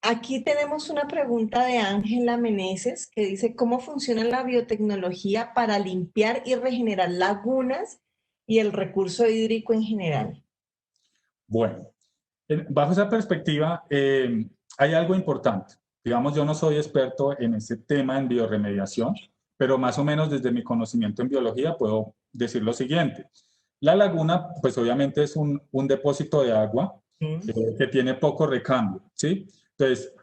Aquí tenemos una pregunta de Ángela Meneses que dice, ¿cómo funciona la biotecnología para limpiar y regenerar lagunas y el recurso hídrico en general? Bueno, bajo esa perspectiva hay algo importante. Digamos, yo no soy experto en ese tema en bioremediación, pero más o menos desde mi conocimiento en biología puedo decir lo siguiente. La laguna, pues obviamente es un depósito de agua que tiene poco recambio, ¿sí? Entonces,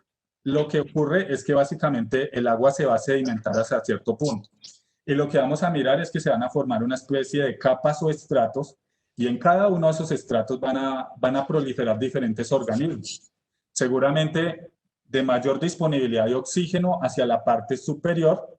lo que ocurre es que básicamente el agua se va a sedimentar hasta cierto punto. Y lo que vamos a mirar es que se van a formar una especie de capas o estratos y en cada uno de esos estratos van a proliferar diferentes organismos. Seguramente de mayor disponibilidad de oxígeno hacia la parte superior,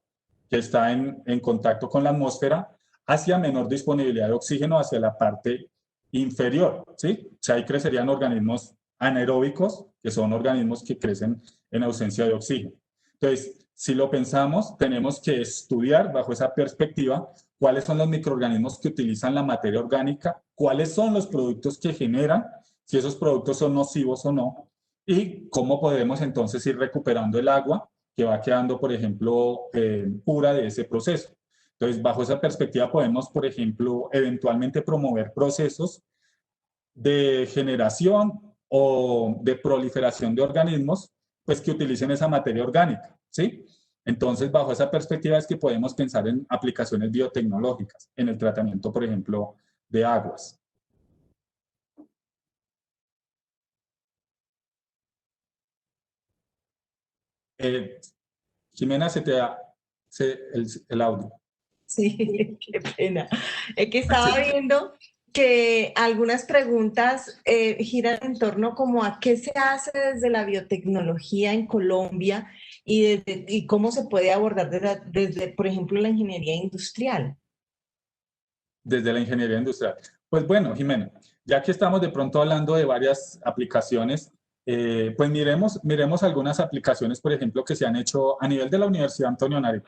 que está en contacto con la atmósfera, hacia menor disponibilidad de oxígeno hacia la parte inferior, ¿sí? O sea, ahí crecerían organismos anaeróbicos, que son organismos que crecen en ausencia de oxígeno. Entonces, si lo pensamos, tenemos que estudiar bajo esa perspectiva cuáles son los microorganismos que utilizan la materia orgánica, cuáles son los productos que generan, si esos productos son nocivos o no, y cómo podemos entonces ir recuperando el agua que va quedando, por ejemplo, pura de ese proceso. Entonces, bajo esa perspectiva podemos, por ejemplo, eventualmente promover procesos de generación o de proliferación de organismos, pues que utilicen esa materia orgánica, ¿sí? Entonces, bajo esa perspectiva es que podemos pensar en aplicaciones biotecnológicas, en el tratamiento, por ejemplo, de aguas. Jimena, se te da el audio. Sí, qué pena. Es que estaba viendo que algunas preguntas giran en torno como a qué se hace desde la biotecnología en Colombia y cómo se puede abordar desde, por ejemplo, la ingeniería industrial. Desde la ingeniería industrial. Pues bueno, Jimena, ya que estamos de pronto hablando de varias aplicaciones, pues miremos algunas aplicaciones, por ejemplo, que se han hecho a nivel de la Universidad Antonio Nariño.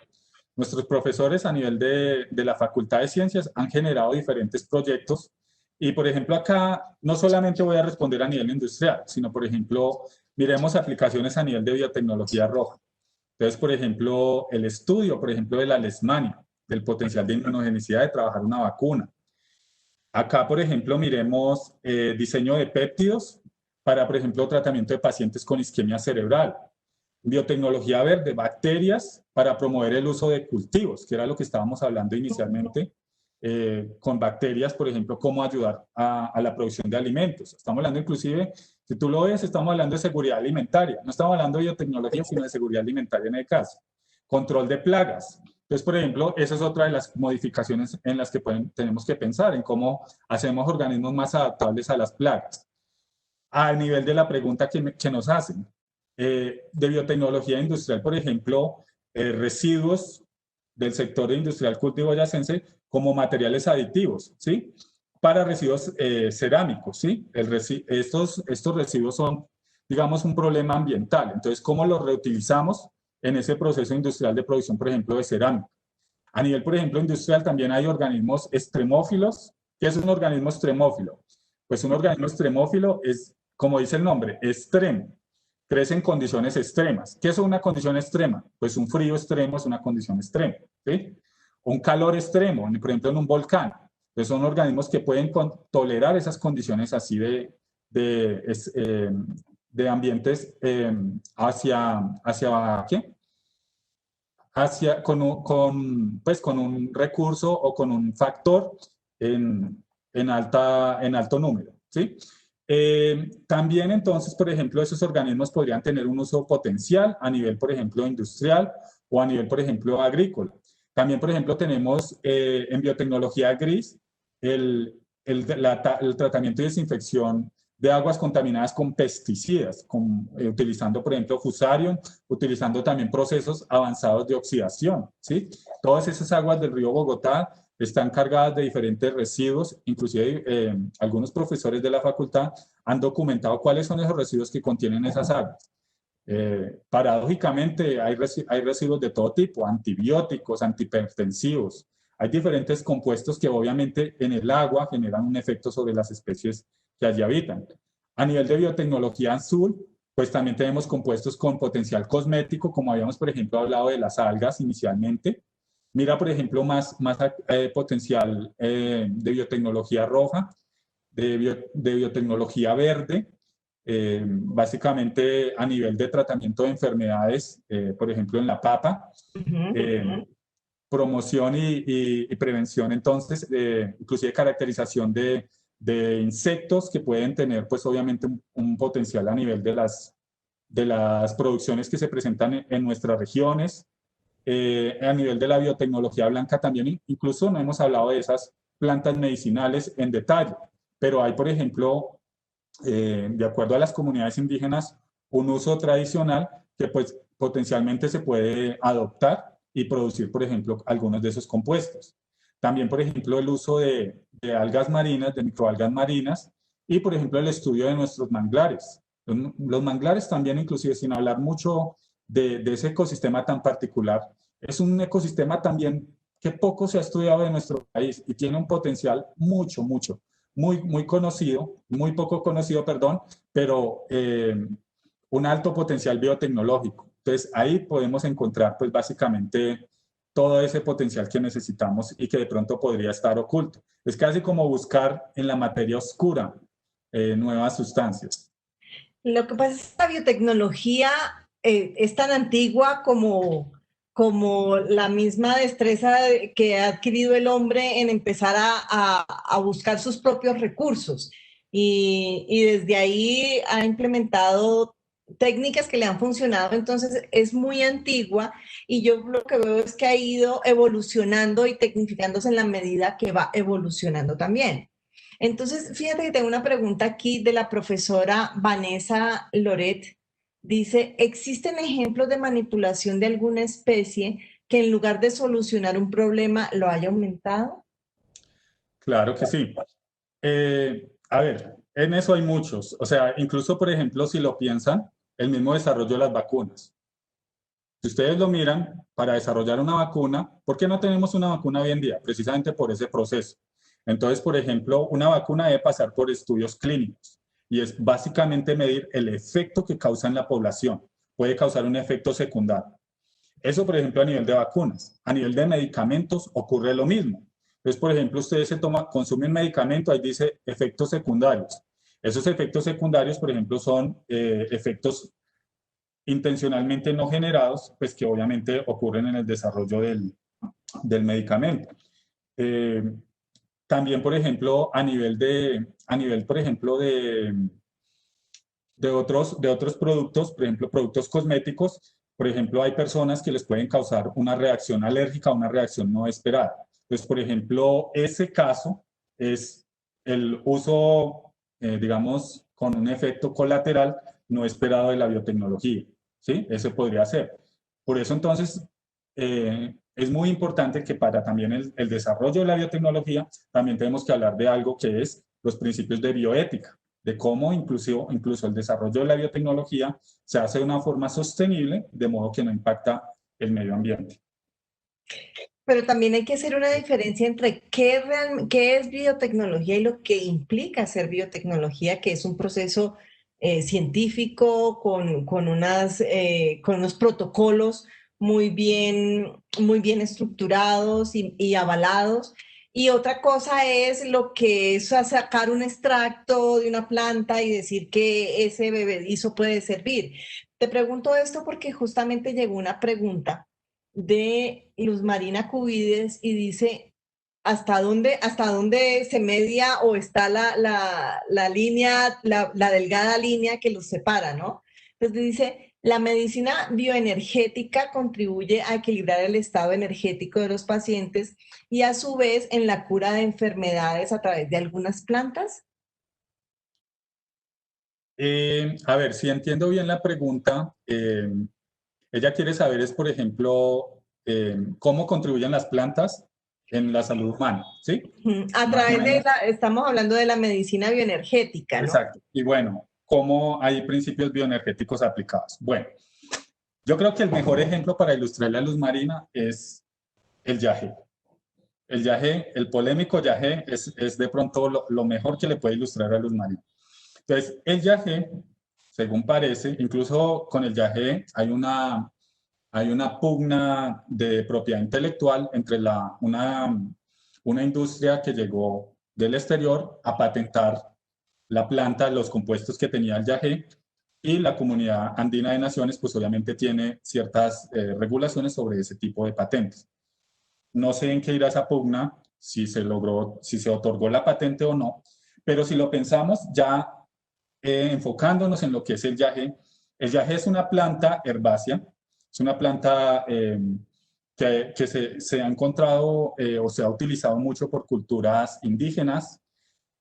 Nuestros profesores a nivel de la Facultad de Ciencias han generado diferentes proyectos y, por ejemplo, acá no solamente voy a responder a nivel industrial, sino, por ejemplo, miremos aplicaciones a nivel de biotecnología roja. Entonces, por ejemplo, el estudio, por ejemplo, de la leishmania, del potencial de inmunogenicidad de trabajar una vacuna. Acá, por ejemplo, miremos diseño de péptidos para, por ejemplo, tratamiento de pacientes con isquemia cerebral. Biotecnología verde, bacterias para promover el uso de cultivos, que era lo que estábamos hablando inicialmente, con bacterias, por ejemplo, cómo ayudar a la producción de alimentos. Estamos hablando inclusive, si tú lo ves, estamos hablando de seguridad alimentaria. No estamos hablando de biotecnología, sino de seguridad alimentaria en el caso. Control de plagas. Entonces, por ejemplo, esa es otra de las modificaciones en las que tenemos que pensar, en cómo hacemos organismos más adaptables a las plagas. A nivel de la pregunta que nos hacen, de biotecnología industrial, por ejemplo, residuos del sector industrial cultivo boyacense como materiales aditivos, ¿sí? Para residuos cerámicos, ¿sí? Estos residuos son, digamos, un problema ambiental. Entonces, ¿cómo los reutilizamos en ese proceso industrial de producción, por ejemplo, de cerámica? A nivel, por ejemplo, industrial también hay organismos extremófilos. ¿Qué es un organismo extremófilo? Pues un organismo extremófilo es, como dice el nombre, extremo. Crece en condiciones extremas. ¿Qué es una condición extrema? Pues un frío extremo es una condición extrema, ¿sí? Un calor extremo, por ejemplo, en un volcán. Pues son organismos que pueden tolerar esas condiciones así de de ambientes hacia ¿qué? Pues, con un recurso o con un factor en alto número, ¿sí? También entonces, por ejemplo, esos organismos podrían tener un uso potencial a nivel, por ejemplo, industrial o a nivel, por ejemplo, agrícola. También, por ejemplo, tenemos en biotecnología gris el tratamiento y desinfección de aguas contaminadas con pesticidas, utilizando, por ejemplo, fusarium, utilizando también procesos avanzados de oxidación, ¿sí? Todas esas aguas del río Bogotá están cargadas de diferentes residuos, inclusive algunos profesores de la facultad han documentado cuáles son esos residuos que contienen esas aguas. Paradójicamente hay residuos de todo tipo, antibióticos, antihipertensivos. Hay diferentes compuestos que obviamente en el agua generan un efecto sobre las especies que allí habitan. A nivel de biotecnología azul, pues también tenemos compuestos con potencial cosmético, como habíamos, por ejemplo, hablado de las algas inicialmente. Mira, por ejemplo, más potencial de biotecnología roja, de biotecnología verde, básicamente a nivel de tratamiento de enfermedades, por ejemplo, en la papa, promoción y prevención, entonces, inclusive caracterización de insectos que pueden tener, pues, obviamente, un potencial a nivel de las producciones que se presentan en nuestras regiones. A nivel de la biotecnología blanca también, incluso no hemos hablado de esas plantas medicinales en detalle, pero hay, por ejemplo, de acuerdo a las comunidades indígenas, un uso tradicional que pues potencialmente se puede adoptar y producir, por ejemplo, algunos de esos compuestos. También, por ejemplo, el uso de algas marinas, de microalgas marinas, y, por ejemplo, el estudio de nuestros manglares. Los manglares también, inclusive sin hablar mucho de ese ecosistema tan particular, es un ecosistema también que poco se ha estudiado en nuestro país y tiene un potencial muy conocido, muy poco conocido, perdón, pero un alto potencial biotecnológico. Entonces, ahí podemos encontrar, pues, básicamente todo ese potencial que necesitamos y que de pronto podría estar oculto. Es casi como buscar en la materia oscura nuevas sustancias. Lo que pasa es que la biotecnología es tan antigua como la misma destreza que ha adquirido el hombre en empezar a buscar sus propios recursos. Y desde ahí ha implementado técnicas que le han funcionado, entonces es muy antigua y yo lo que veo es que ha ido evolucionando y tecnificándose en la medida que va evolucionando también. Entonces, fíjate que tengo una pregunta aquí de la profesora Vanessa Loret. Dice, ¿existen ejemplos de manipulación de alguna especie que en lugar de solucionar un problema lo haya aumentado? Claro que sí. A ver, en eso hay muchos. O sea, incluso, por ejemplo, si lo piensan, el mismo desarrollo de las vacunas. Si ustedes lo miran, para desarrollar una vacuna, ¿por qué no tenemos una vacuna hoy en día? Precisamente por ese proceso. Entonces, por ejemplo, una vacuna debe pasar por estudios clínicos y es básicamente medir el efecto que causa en la población. Puede causar un efecto secundario. Eso, por ejemplo, a nivel de vacunas. A nivel de medicamentos ocurre lo mismo. Entonces, por ejemplo, ustedes consumen medicamento, ahí dice efectos secundarios. Esos efectos secundarios, por ejemplo, son efectos intencionalmente no generados, pues que obviamente ocurren en el desarrollo del medicamento. También, por ejemplo, a nivel, por ejemplo, de otros productos, por ejemplo, productos cosméticos, por ejemplo, hay personas que les pueden causar una reacción alérgica o una reacción no esperada. Entonces, por ejemplo, ese caso es el uso, digamos, con un efecto colateral no esperado de la biotecnología, ¿sí? Ese podría ser. Por eso, entonces, es muy importante que para también el desarrollo de la biotecnología, también tenemos que hablar de algo que es los principios de bioética, de cómo incluso el desarrollo de la biotecnología se hace de una forma sostenible, de modo que no impacta el medio ambiente. Pero también hay que hacer una diferencia entre qué es biotecnología y lo que implica ser biotecnología, que es un proceso científico con unos protocolos muy bien estructurados y avalados. y otra cosa es lo que es sacar un extracto de una planta y decir que ese bebedizo puede servir. Te pregunto esto porque justamente llegó una pregunta de Luz Marina Cubides y dice, hasta dónde se media o está la línea, la delgada línea que los separa, ¿no? Entonces dice, la medicina bioenergética contribuye a equilibrar el estado energético de los pacientes y a su vez en la cura de enfermedades a través de algunas plantas. A ver, si entiendo bien la pregunta, ella quiere saber es, por ejemplo, cómo contribuyen las plantas en la salud humana, ¿sí? A Más o través de menos. estamos hablando de la medicina bioenergética, ¿no? Exacto. Y bueno, ¿cómo hay principios bioenergéticos aplicados? Bueno, yo creo que el mejor ejemplo para ilustrar la luz marina es el yagé. El yagé, el polémico yagé, es de pronto lo mejor que le puede ilustrar a luz marina. Entonces, el yagé, según parece, incluso con el yagé hay una pugna de propiedad intelectual entre una industria que llegó del exterior a patentar la planta, los compuestos que tenía el yagé, y la Comunidad Andina de Naciones, pues obviamente tiene ciertas regulaciones sobre ese tipo de patentes. No sé en qué irá esa pugna, si se logró, si se otorgó la patente o no, pero si lo pensamos ya enfocándonos en lo que es el yagé es una planta herbácea, es una planta que se ha encontrado o se ha utilizado mucho por culturas indígenas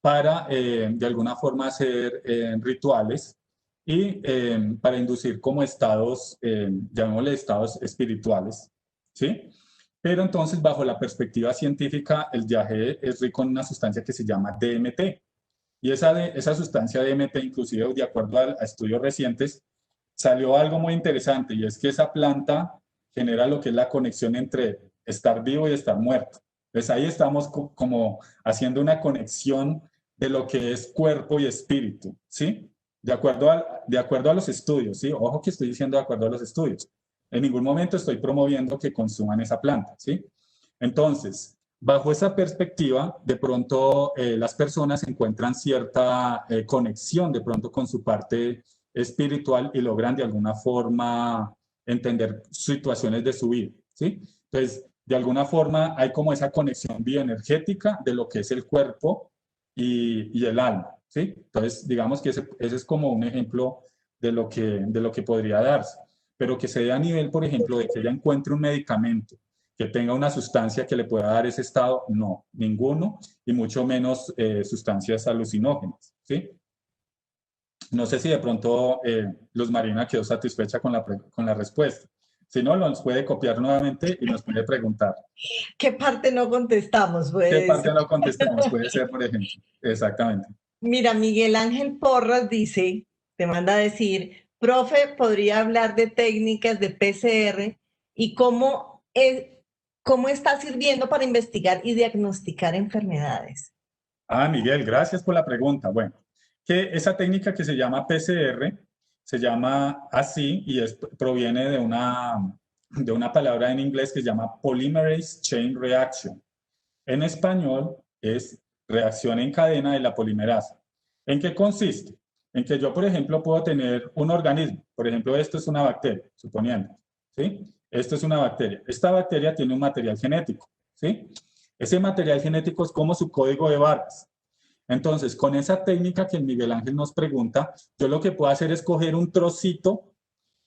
para de alguna forma hacer rituales y para inducir como estados, llamémosle estados espirituales, ¿sí? Pero entonces, bajo la perspectiva científica, el yagé es rico en una sustancia que se llama DMT. Y esa sustancia DMT, inclusive de acuerdo a estudios recientes, salió algo muy interesante y es que esa planta genera lo que es la conexión entre estar vivo y estar muerto. Pues ahí estamos como haciendo una conexión de lo que es cuerpo y espíritu, ¿sí? De acuerdo a los estudios, ¿sí? Ojo que estoy diciendo de acuerdo a los estudios. En ningún momento estoy promoviendo que consuman esa planta, ¿sí? Entonces, bajo esa perspectiva, de pronto las personas encuentran cierta conexión de pronto con su parte espiritual y logran de alguna forma entender situaciones de su vida, ¿sí? Entonces, de alguna forma hay como esa conexión bioenergética de lo que es el cuerpo y el alma, ¿sí? Entonces, digamos que ese es como un ejemplo de lo que podría darse, pero que se dé a nivel, por ejemplo, de que ella encuentre un medicamento que tenga una sustancia que le pueda dar ese estado, no, ninguno, y mucho menos sustancias alucinógenas, ¿sí? No sé si de pronto Luz Marina quedó satisfecha con la respuesta. Si no, nos puede copiar nuevamente y nos puede preguntar. ¿Qué parte no contestamos? ¿Qué Pues, parte no contestamos? Puede ser, por ejemplo. Exactamente. mira, Miguel Ángel Porras dice, te manda a decir, profe, ¿podría hablar de técnicas de PCR y cómo está sirviendo para investigar y diagnosticar enfermedades? Ah, Miguel, gracias por la pregunta. Bueno, que esa técnica que se llama PCR se llama así y proviene de una palabra en inglés que se llama Polymerase Chain Reaction. En español es reacción en cadena de la polimerasa. ¿En qué consiste? En que yo, por ejemplo, puedo tener un organismo. Por ejemplo, esto es una bacteria, suponiendo. ¿Sí? Esto es una bacteria. Esta bacteria tiene un material genético. ¿Sí? Ese material genético es como su código de barras. Entonces, con esa técnica que Miguel Ángel nos pregunta, yo lo que puedo hacer es coger un trocito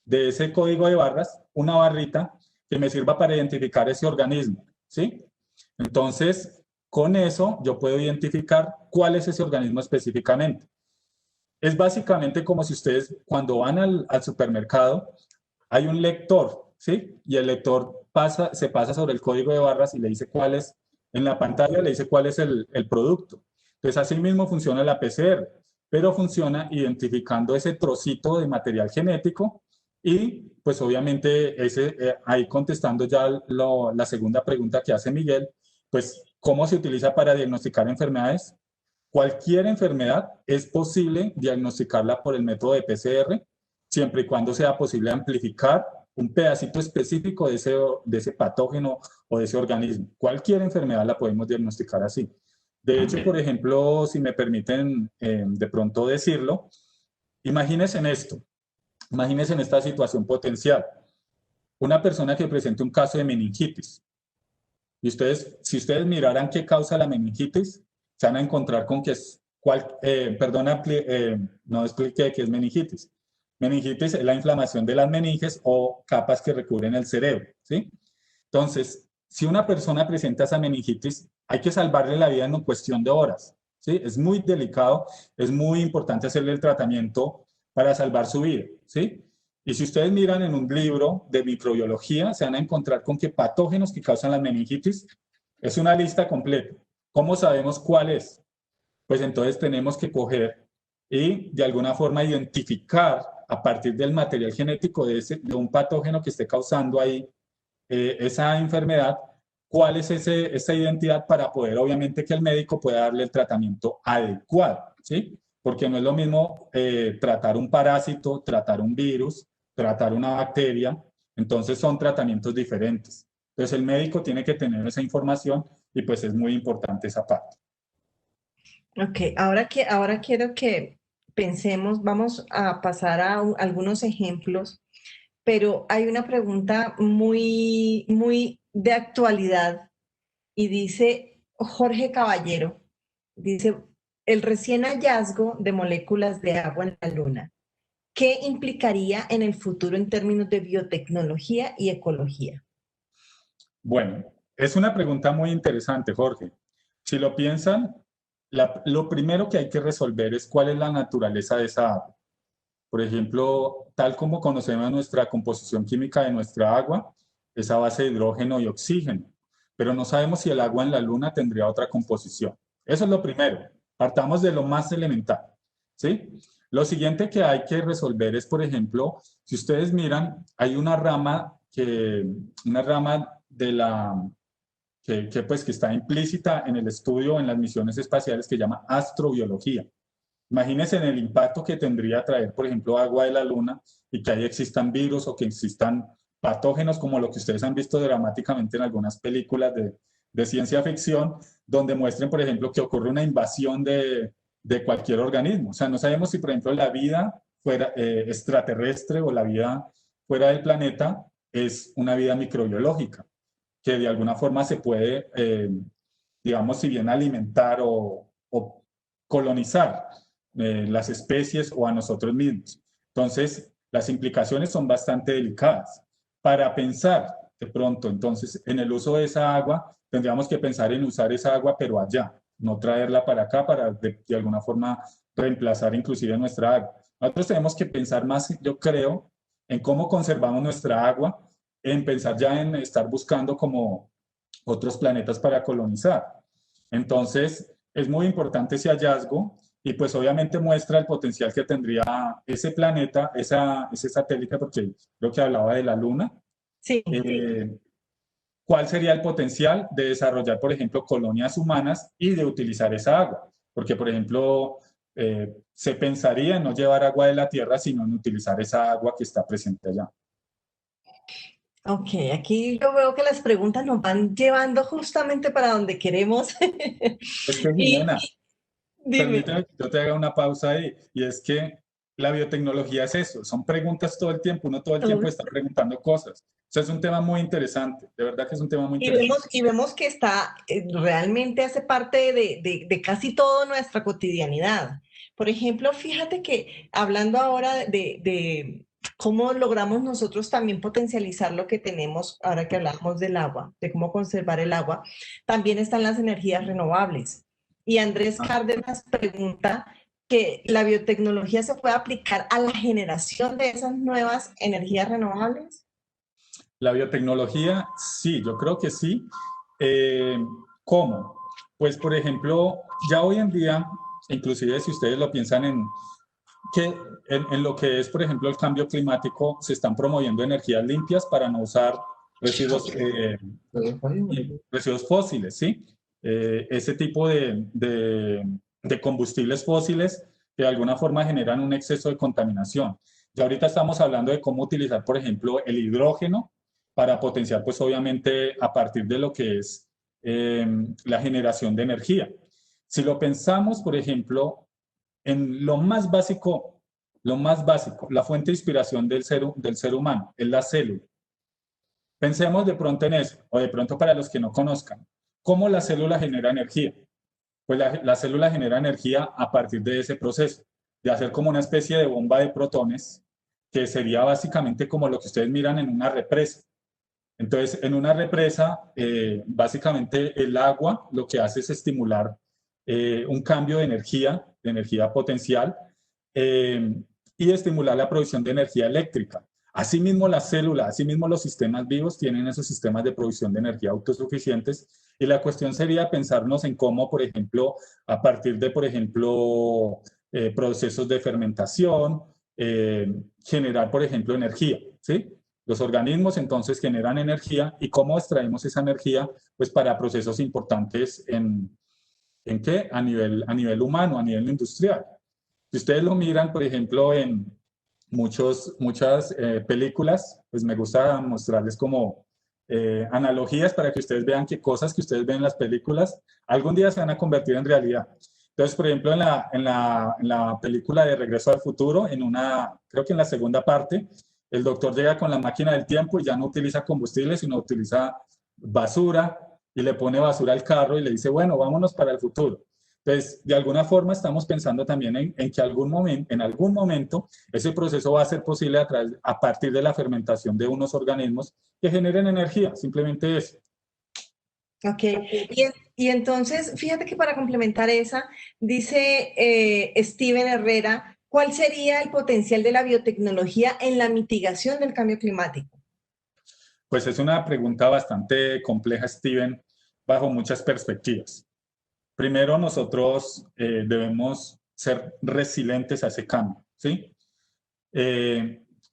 de ese código de barras, una barrita, que me sirva para identificar ese organismo. ¿Sí? Entonces, con eso yo puedo identificar cuál es ese organismo específicamente. Es básicamente como si ustedes cuando van al supermercado, hay un lector, ¿sí? Y el lector se pasa sobre el código de barras y le dice cuál es, en la pantalla le dice cuál es el producto. Entonces, así mismo funciona la PCR, pero funciona identificando ese trocito de material genético y pues obviamente ahí contestando ya la segunda pregunta que hace Miguel, pues ¿cómo se utiliza para diagnosticar enfermedades? Cualquier enfermedad es posible diagnosticarla por el método de PCR, siempre y cuando sea posible amplificar un pedacito específico de ese patógeno o de ese organismo. Cualquier enfermedad la podemos diagnosticar así. De hecho, por ejemplo, si me permiten de pronto decirlo, imagínense en esto, imagínense en esta situación potencial. Una persona que presente un caso de meningitis. Y ustedes, si ustedes miraran qué causa la meningitis, se van a encontrar con que es, no expliqué qué es meningitis. Meningitis es la inflamación de las meninges o capas que recubren el cerebro, ¿sí? Entonces, si una persona presenta esa meningitis, hay que salvarle la vida en cuestión de horas, ¿sí? Es muy delicado, es muy importante hacerle el tratamiento para salvar su vida, ¿sí? Y si ustedes miran en un libro de microbiología, se van a encontrar con que patógenos que causan la meningitis es una lista completa. ¿Cómo sabemos cuál es? Pues entonces tenemos que coger y de alguna forma identificar a partir del material genético de un patógeno que esté causando ahí esa enfermedad, cuál es esa identidad para poder, obviamente, que el médico pueda darle el tratamiento adecuado, ¿sí? Porque no es lo mismo tratar un parásito, tratar un virus, tratar una bacteria, entonces son tratamientos diferentes. Entonces el médico tiene que tener esa información y pues es muy importante esa parte. Ok, ahora quiero que pensemos, vamos a pasar a algunos ejemplos, pero hay una pregunta muy de actualidad y dice Jorge Caballero, dice, el recién hallazgo de moléculas de agua en la Luna, ¿qué implicaría en el futuro en términos de biotecnología y ecología? Bueno, es una pregunta muy interesante, Jorge. Si lo piensan, lo primero que hay que resolver es cuál es la naturaleza de esa agua. Por ejemplo, tal como conocemos nuestra composición química de nuestra agua, es a base de hidrógeno y oxígeno, pero no sabemos si el agua en la Luna tendría otra composición. Eso es lo primero. Partamos de lo más elemental, ¿sí? Lo siguiente que hay que resolver es, por ejemplo, si ustedes miran, hay una rama de la que está implícita en el estudio en las misiones espaciales que llama astrobiología. Imagínense en el impacto que tendría traer, por ejemplo, agua de la Luna y que ahí existan virus o que existan patógenos como lo que ustedes han visto dramáticamente en algunas películas de ciencia ficción, donde muestren, por ejemplo, que ocurre una invasión de cualquier organismo. O sea, no sabemos si, por ejemplo, la vida fuera extraterrestre o la vida fuera del planeta es una vida microbiológica, que de alguna forma se puede, digamos, si bien alimentar o colonizar las especies o a nosotros mismos. Entonces, las implicaciones son bastante delicadas. Para pensar de pronto, entonces, en el uso de esa agua, tendríamos que pensar en usar esa agua, pero allá, no traerla para acá para de alguna forma reemplazar inclusive nuestra agua. Nosotros tenemos que pensar más, yo creo, en cómo conservamos nuestra agua, en pensar ya en estar buscando como otros planetas para colonizar. Entonces, es muy importante ese hallazgo y pues obviamente muestra el potencial que tendría ese planeta, ese satélite, porque creo que hablaba de la Luna. Sí. ¿Cuál sería el potencial de desarrollar, por ejemplo, colonias humanas y de utilizar esa agua? Porque, por ejemplo, se pensaría en no llevar agua de la Tierra, sino en utilizar esa agua que está presente allá. Ok, aquí yo veo que las preguntas nos van llevando justamente para donde queremos. Es que, Jimena, permíteme que yo te haga una pausa ahí, y es que la biotecnología es eso, son preguntas todo el tiempo, uno todo el tiempo está preguntando cosas. O sea, es un tema muy interesante, de verdad que es un tema muy interesante. Y vemos que está, realmente hace parte de casi toda nuestra cotidianidad. Por ejemplo, fíjate que hablando ahora de cómo logramos nosotros también potencializar lo que tenemos, ahora que hablamos del agua, de cómo conservar el agua, también están las energías renovables. Y Andrés Cárdenas pregunta que la biotecnología se puede aplicar a la generación de esas nuevas energías renovables. La biotecnología, sí, yo creo que sí. ¿Cómo? Pues, por ejemplo, ya hoy en día, inclusive si ustedes lo piensan en lo que es, por ejemplo, el cambio climático, se están promoviendo energías limpias para no usar residuos, residuos fósiles, ¿sí? Ese tipo de combustibles fósiles que de alguna forma generan un exceso de contaminación. Ya ahorita estamos hablando de cómo utilizar, por ejemplo, el hidrógeno para potenciar, pues obviamente, a partir de lo que es la generación de energía. Si lo pensamos, por ejemplo, en lo más básico, la fuente de inspiración del ser humano es la célula. Pensemos de pronto en eso, o de pronto para los que no conozcan, ¿cómo la célula genera energía? Pues la célula genera energía a partir de ese proceso, de hacer como una especie de bomba de protones, que sería básicamente como lo que ustedes miran en una represa. Entonces, en una represa, básicamente el agua lo que hace es estimular un cambio de energía potencial, eh, y estimular la producción de energía eléctrica. Asimismo, la célula, asimismo los sistemas vivos tienen esos sistemas de producción de energía autosuficientes, y la cuestión sería pensarnos en cómo, por ejemplo, a partir de, por ejemplo, procesos de fermentación, generar, por ejemplo, energía, ¿sí? Los organismos entonces generan energía, y cómo extraemos esa energía, pues para procesos importantes ¿en qué? A nivel humano, a nivel industrial. Si ustedes lo miran, por ejemplo, en muchas películas, pues me gusta mostrarles como analogías para que ustedes vean que cosas que ustedes ven en las películas algún día se van a convertir en realidad. Entonces, por ejemplo, en la película de Regreso al Futuro, creo que en la segunda parte, el doctor llega con la máquina del tiempo y ya no utiliza combustible, sino utiliza basura, y le pone basura al carro y le dice, bueno, vámonos para el futuro. Entonces, de alguna forma estamos pensando también en que en algún momento ese proceso va a ser posible a partir de la fermentación de unos organismos que generen energía, simplemente eso. Ok, y entonces, fíjate que para complementar esa, dice Steven Herrera, ¿cuál sería el potencial de la biotecnología en la mitigación del cambio climático? Pues es una pregunta bastante compleja, Steven, bajo muchas perspectivas. Primero, nosotros debemos ser resilientes a ese cambio, ¿sí?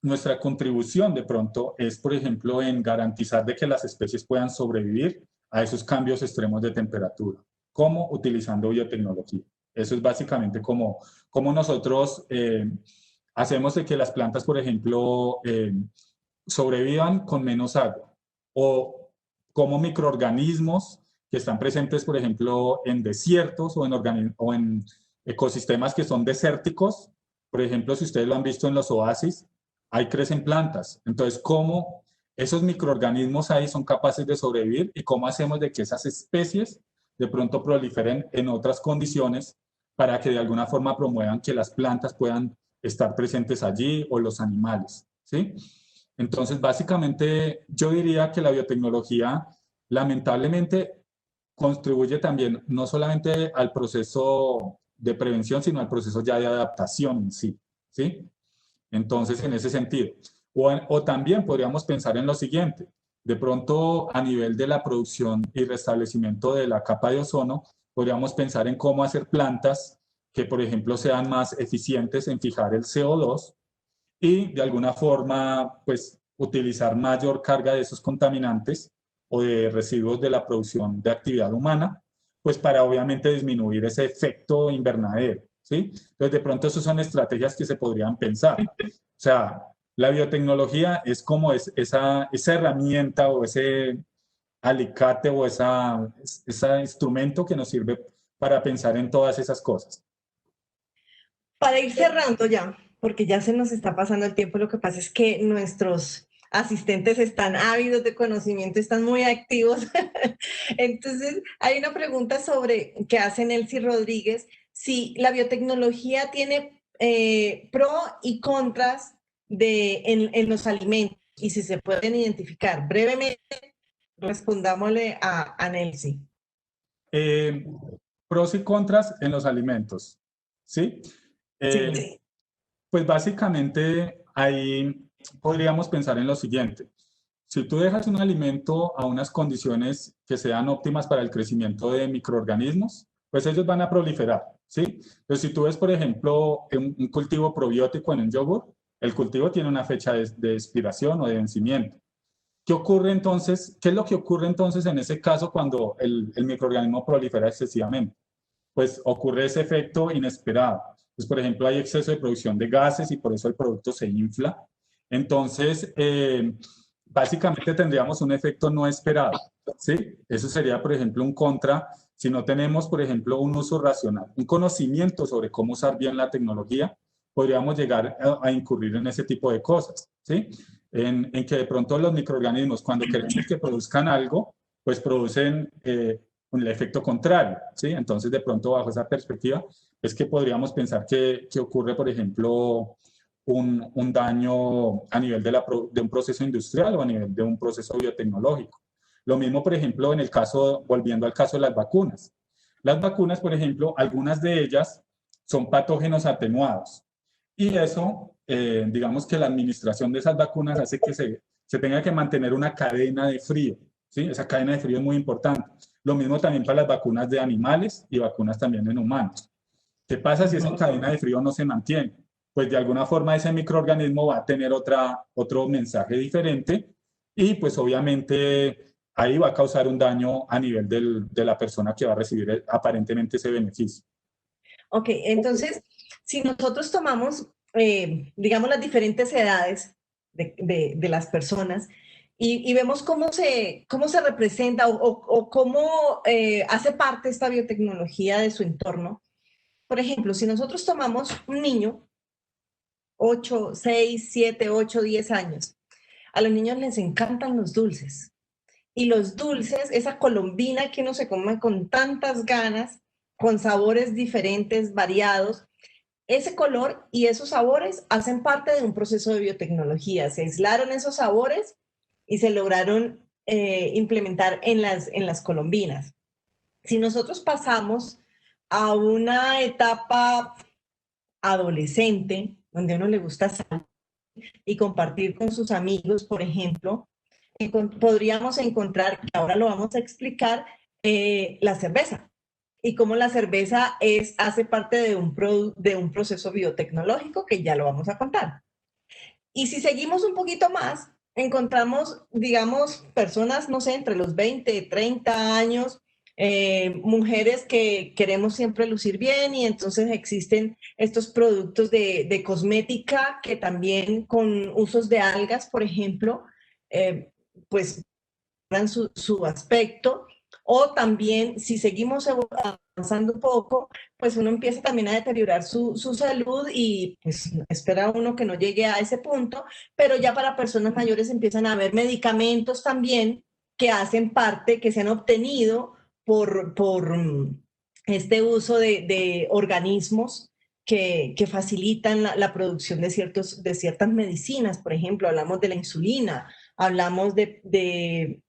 Nuestra contribución de pronto es, por ejemplo, en garantizar de que las especies puedan sobrevivir a esos cambios extremos de temperatura. ¿Cómo? Utilizando biotecnología. Eso es básicamente como nosotros hacemos de que las plantas, por ejemplo, sobrevivan con menos agua, o como microorganismos que están presentes, por ejemplo, en desiertos o en ecosistemas que son desérticos. Por ejemplo, si ustedes lo han visto en los oasis, ahí crecen plantas. Entonces, ¿cómo esos microorganismos ahí son capaces de sobrevivir, y cómo hacemos de que esas especies de pronto proliferen en otras condiciones para que de alguna forma promuevan que las plantas puedan estar presentes allí, o los animales, ¿sí? Entonces, básicamente, yo diría que la biotecnología, lamentablemente, contribuye también no solamente al proceso de prevención, sino al proceso ya de adaptación en sí, ¿sí? Entonces, en ese sentido. O también podríamos pensar en lo siguiente: de pronto, a nivel de la producción y restablecimiento de la capa de ozono, podríamos pensar en cómo hacer plantas que, por ejemplo, sean más eficientes en fijar el CO2, y de alguna forma, pues, utilizar mayor carga de esos contaminantes o de residuos de la producción de actividad humana, pues para obviamente disminuir ese efecto invernadero, ¿sí? Entonces, de pronto, esas son estrategias que se podrían pensar. O sea, la biotecnología es como esa herramienta, o ese alicate, o ese instrumento que nos sirve para pensar en todas esas cosas. Para ir cerrando ya, porque ya se nos está pasando el tiempo, lo que pasa es que nuestros asistentes están ávidos de conocimiento, están muy activos. Entonces, hay una pregunta sobre que hace Nelcy Rodríguez, si la biotecnología tiene pro y contras en los alimentos, y si se pueden identificar. Brevemente, respondámosle a Nelcy. Pros y contras en los alimentos, ¿sí? Sí. Pues básicamente ahí podríamos pensar en lo siguiente: si tú dejas un alimento a unas condiciones que sean óptimas para el crecimiento de microorganismos, pues ellos van a proliferar, ¿sí? Entonces, si tú ves, por ejemplo, un cultivo probiótico en un yogur, el cultivo tiene una fecha de expiración o de vencimiento. ¿Qué ocurre entonces? ¿Qué es lo que ocurre entonces en ese caso cuando el microorganismo prolifera excesivamente? pues ocurre ese efecto inesperado. Pues, por ejemplo, hay exceso de producción de gases y por eso el producto se infla. Entonces, básicamente tendríamos un efecto no esperado, ¿sí? Eso sería, por ejemplo, un contra si no tenemos, por ejemplo, un uso racional, un conocimiento sobre cómo usar bien la tecnología, podríamos llegar a incurrir en ese tipo de cosas, ¿sí? En que de pronto los microorganismos, cuando queremos que produzcan algo, pues producen el efecto contrario, ¿sí? Entonces, de pronto, bajo esa perspectiva, es que podríamos pensar que ocurre, por ejemplo, un daño a nivel de un proceso industrial o a nivel de un proceso biotecnológico. Lo mismo, por ejemplo, en el caso, volviendo al caso de las vacunas. Las vacunas, por ejemplo, algunas de ellas son patógenos atenuados. Y eso, digamos que la administración de esas vacunas hace que se tenga que mantener una cadena de frío, ¿sí? Esa cadena de frío es muy importante. Lo mismo también para las vacunas de animales y vacunas también en humanos. ¿Qué pasa si esa cadena de frío no se mantiene? Pues de alguna forma ese microorganismo va a tener otro mensaje diferente y pues obviamente ahí va a causar un daño a nivel de la persona que va a recibir aparentemente ese beneficio. Ok, entonces, si nosotros tomamos, digamos, las diferentes edades de las personas y vemos cómo se representa o cómo hace parte esta biotecnología de su entorno. Por ejemplo, si nosotros tomamos un niño, 8, 6, 7, 8, 10 años, a los niños les encantan los dulces. Y los dulces, esa colombina que uno se come con tantas ganas, con sabores diferentes, variados, ese color y esos sabores hacen parte de un proceso de biotecnología. Se aislaron esos sabores y se lograron implementar en las colombinas. Si nosotros pasamos a una etapa adolescente, donde a uno le gusta salir y compartir con sus amigos, por ejemplo, podríamos encontrar, que ahora lo vamos a explicar, la cerveza y cómo la cerveza hace parte de un proceso biotecnológico que ya lo vamos a contar. Y si seguimos un poquito más, encontramos, digamos, personas, no sé, entre los 20, 30 años, mujeres que queremos siempre lucir bien y entonces existen estos productos de cosmética que también con usos de algas, por ejemplo, pues dan su aspecto. O también, si seguimos avanzando un poco, pues uno empieza también a deteriorar su salud y pues espera uno que no llegue a ese punto, pero ya para personas mayores empiezan a haber medicamentos también que hacen parte, que se han obtenido por este uso de organismos que facilitan la producción de ciertas medicinas. Por ejemplo, hablamos de la insulina, hablamos de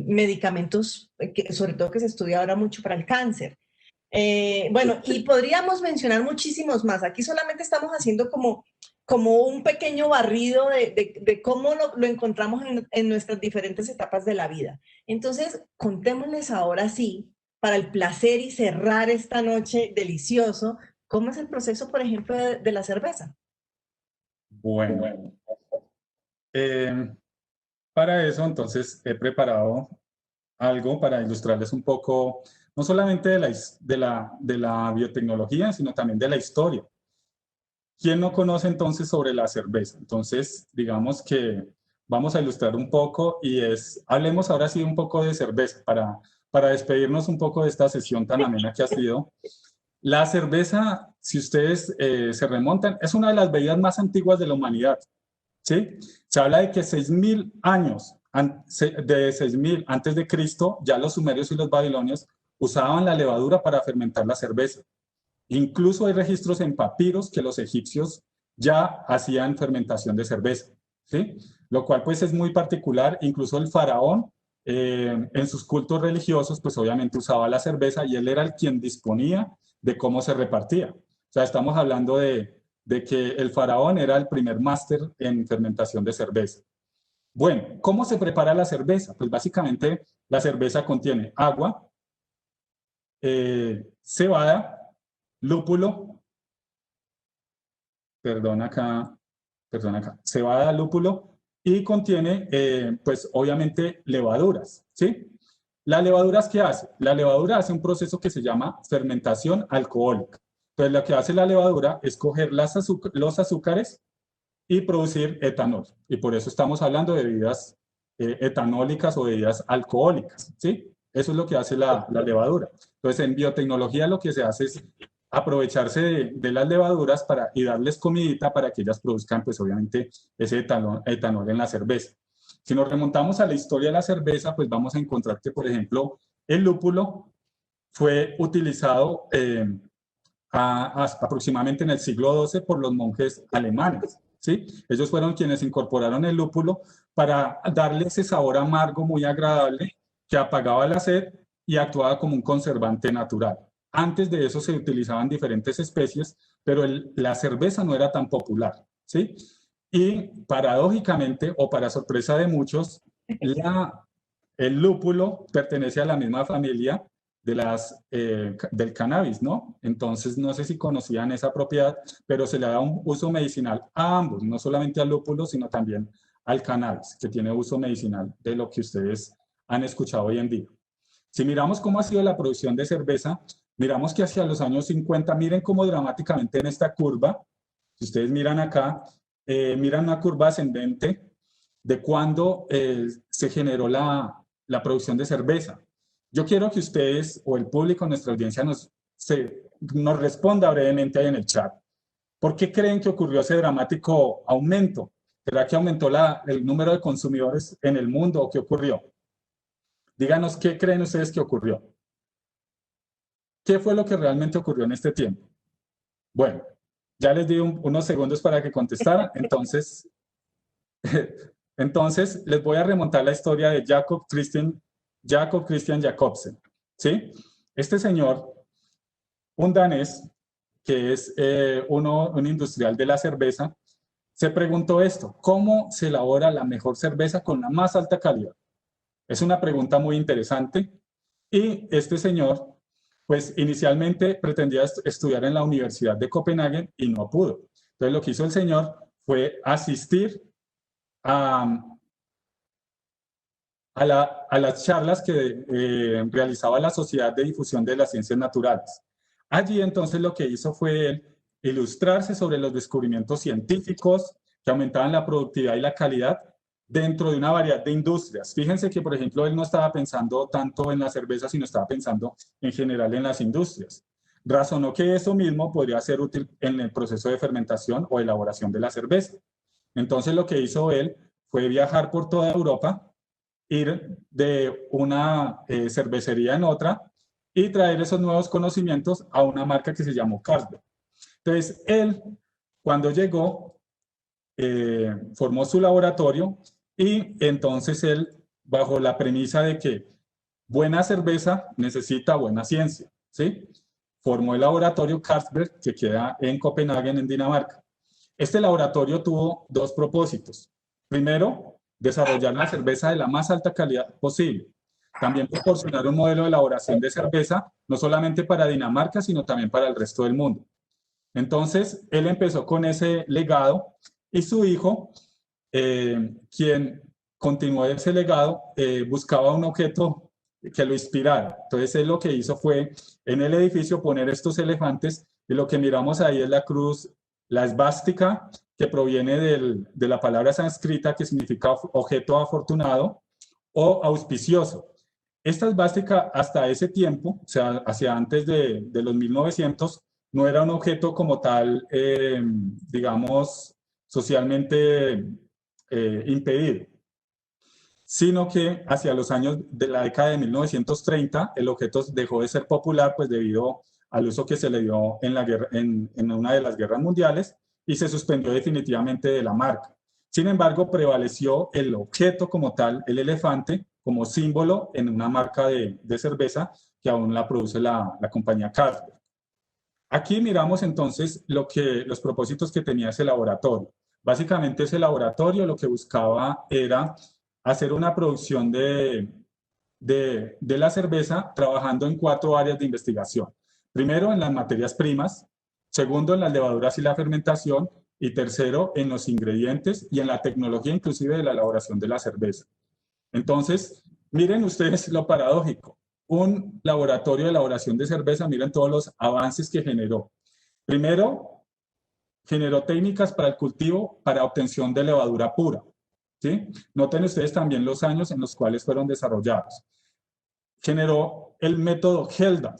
medicamentos, sobre todo que se estudia ahora mucho para el cáncer. Bueno, y podríamos mencionar muchísimos más. Aquí solamente estamos haciendo como un pequeño barrido de cómo lo encontramos en nuestras diferentes etapas de la vida. Entonces, contémosles ahora sí, para el placer y cerrar esta noche delicioso, ¿cómo es el proceso, por ejemplo, de la cerveza? Bueno, para eso entonces he preparado algo para ilustrarles un poco, no solamente de la biotecnología, sino también de la historia. ¿Quién no conoce entonces sobre la cerveza? Entonces, digamos que vamos a ilustrar un poco hablemos ahora sí un poco de cerveza para despedirnos un poco de esta sesión tan amena que ha sido. La cerveza, si ustedes se remontan, es una de las bebidas más antiguas de la humanidad, ¿sí? Se habla de que 6.000 años, de 6.000 antes de Cristo, ya los sumerios y los babilonios usaban la levadura para fermentar la cerveza. Incluso hay registros en papiros que los egipcios ya hacían fermentación de cerveza, ¿sí? Lo cual pues es muy particular. Incluso el faraón en sus cultos religiosos pues obviamente usaba la cerveza y él era el quien disponía de cómo se repartía. O sea, estamos hablando de que el faraón era el primer máster en fermentación de cerveza. Bueno, ¿cómo se prepara la cerveza? Pues básicamente la cerveza contiene agua, cebada, lúpulo, perdón acá, cebada, lúpulo, y contiene, pues obviamente, levaduras, ¿sí? ¿La levadura qué hace? La levadura hace un proceso que se llama fermentación alcohólica. Entonces, lo que hace la levadura es coger los azúcares y producir etanol. Y por eso estamos hablando de bebidas etanólicas o bebidas alcohólicas, ¿sí? Eso es lo que hace la levadura. Entonces, en biotecnología lo que se hace es aprovecharse de las levaduras y darles comidita para que ellas produzcan, pues obviamente, ese etanol en la cerveza. Si nos remontamos a la historia de la cerveza, pues vamos a encontrar que, por ejemplo, el lúpulo fue utilizado aproximadamente en el siglo XII por los monjes alemanes, ¿sí? Ellos fueron quienes incorporaron el lúpulo para darle ese sabor amargo muy agradable que apagaba la sed y actuaba como un conservante natural. Antes de eso se utilizaban diferentes especies, pero la cerveza no era tan popular, ¿sí? Y paradójicamente, o para sorpresa de muchos, el lúpulo pertenece a la misma familia del cannabis, ¿no? Entonces, no sé si conocían esa propiedad, pero se le da un uso medicinal a ambos, no solamente al lúpulo, sino también al cannabis, que tiene uso medicinal de lo que ustedes han escuchado hoy en día. Si miramos cómo ha sido la producción de cerveza, miramos que hacia los años 50, miren cómo dramáticamente en esta curva, si ustedes miran acá, miran una curva ascendente de cuándo se generó la producción de cerveza. Yo quiero que ustedes o el público, nuestra audiencia, nos responda brevemente ahí en el chat. ¿Por qué creen que ocurrió ese dramático aumento? ¿Será que aumentó el número de consumidores en el mundo o qué ocurrió? Díganos qué creen ustedes que ocurrió. ¿Qué fue lo que realmente ocurrió en este tiempo? Bueno, ya les di unos segundos para que contestaran, entonces les voy a remontar la historia de Jacob Christian Jacobsen, ¿sí? Este señor, un danés, que es un industrial de la cerveza, se preguntó esto: ¿cómo se elabora la mejor cerveza con la más alta calidad? Es una pregunta muy interesante y este señor, pues inicialmente pretendía estudiar en la Universidad de Copenhague y no pudo. Entonces lo que hizo el señor fue asistir a las charlas que realizaba la Sociedad de Difusión de las Ciencias Naturales. Allí entonces lo que hizo fue ilustrarse sobre los descubrimientos científicos que aumentaban la productividad y la calidad dentro de una variedad de industrias. Fíjense que, por ejemplo, él no estaba pensando tanto en la cerveza, sino estaba pensando en general en las industrias. Razonó que eso mismo podría ser útil en el proceso de fermentación o elaboración de la cerveza. Entonces lo que hizo él fue viajar por toda Europa, ir de una cervecería en otra y traer esos nuevos conocimientos a una marca que se llamó Carlsberg. Entonces, él, cuando llegó, formó su laboratorio y entonces él, bajo la premisa de que buena cerveza necesita buena ciencia, ¿sí? Formó el laboratorio Carlsberg, que queda en Copenhague, en Dinamarca. Este laboratorio tuvo dos propósitos. Primero, desarrollar la cerveza de la más alta calidad posible. También proporcionar un modelo de elaboración de cerveza, no solamente para Dinamarca, sino también para el resto del mundo. Entonces, él empezó con ese legado y su hijo, quien continuó ese legado, buscaba un objeto que lo inspirara. Entonces, él lo que hizo fue en el edificio poner estos elefantes y lo que miramos ahí es la cruz, la esvástica, que proviene de la palabra sánscrita que significa objeto afortunado o auspicioso. Esta esvástica hasta ese tiempo, o sea, hacia antes de los 1900, no era un objeto como tal, digamos, socialmente impedido, sino que hacia los años de la década de 1930 el objeto dejó de ser popular pues debido al uso que se le dio en una de las guerras mundiales y se suspendió definitivamente de la marca. Sin embargo, prevaleció el objeto como tal, el elefante, como símbolo en una marca de cerveza que aún la produce la compañía Carlsberg. Aquí miramos entonces los propósitos que tenía ese laboratorio. Básicamente ese laboratorio lo que buscaba era hacer una producción de la cerveza trabajando en 4 áreas de investigación. Primero, en las materias primas. Segundo, en las levaduras y la fermentación. Y tercero, en los ingredientes y en la tecnología inclusive de la elaboración de la cerveza. Entonces, Miren ustedes lo paradójico. Un laboratorio de elaboración de cerveza, miren todos los avances que generó. Primero, generó técnicas para el cultivo para obtención de levadura pura. ¿Sí? Noten ustedes también los años en los cuales fueron desarrollados. Generó el método HELDA,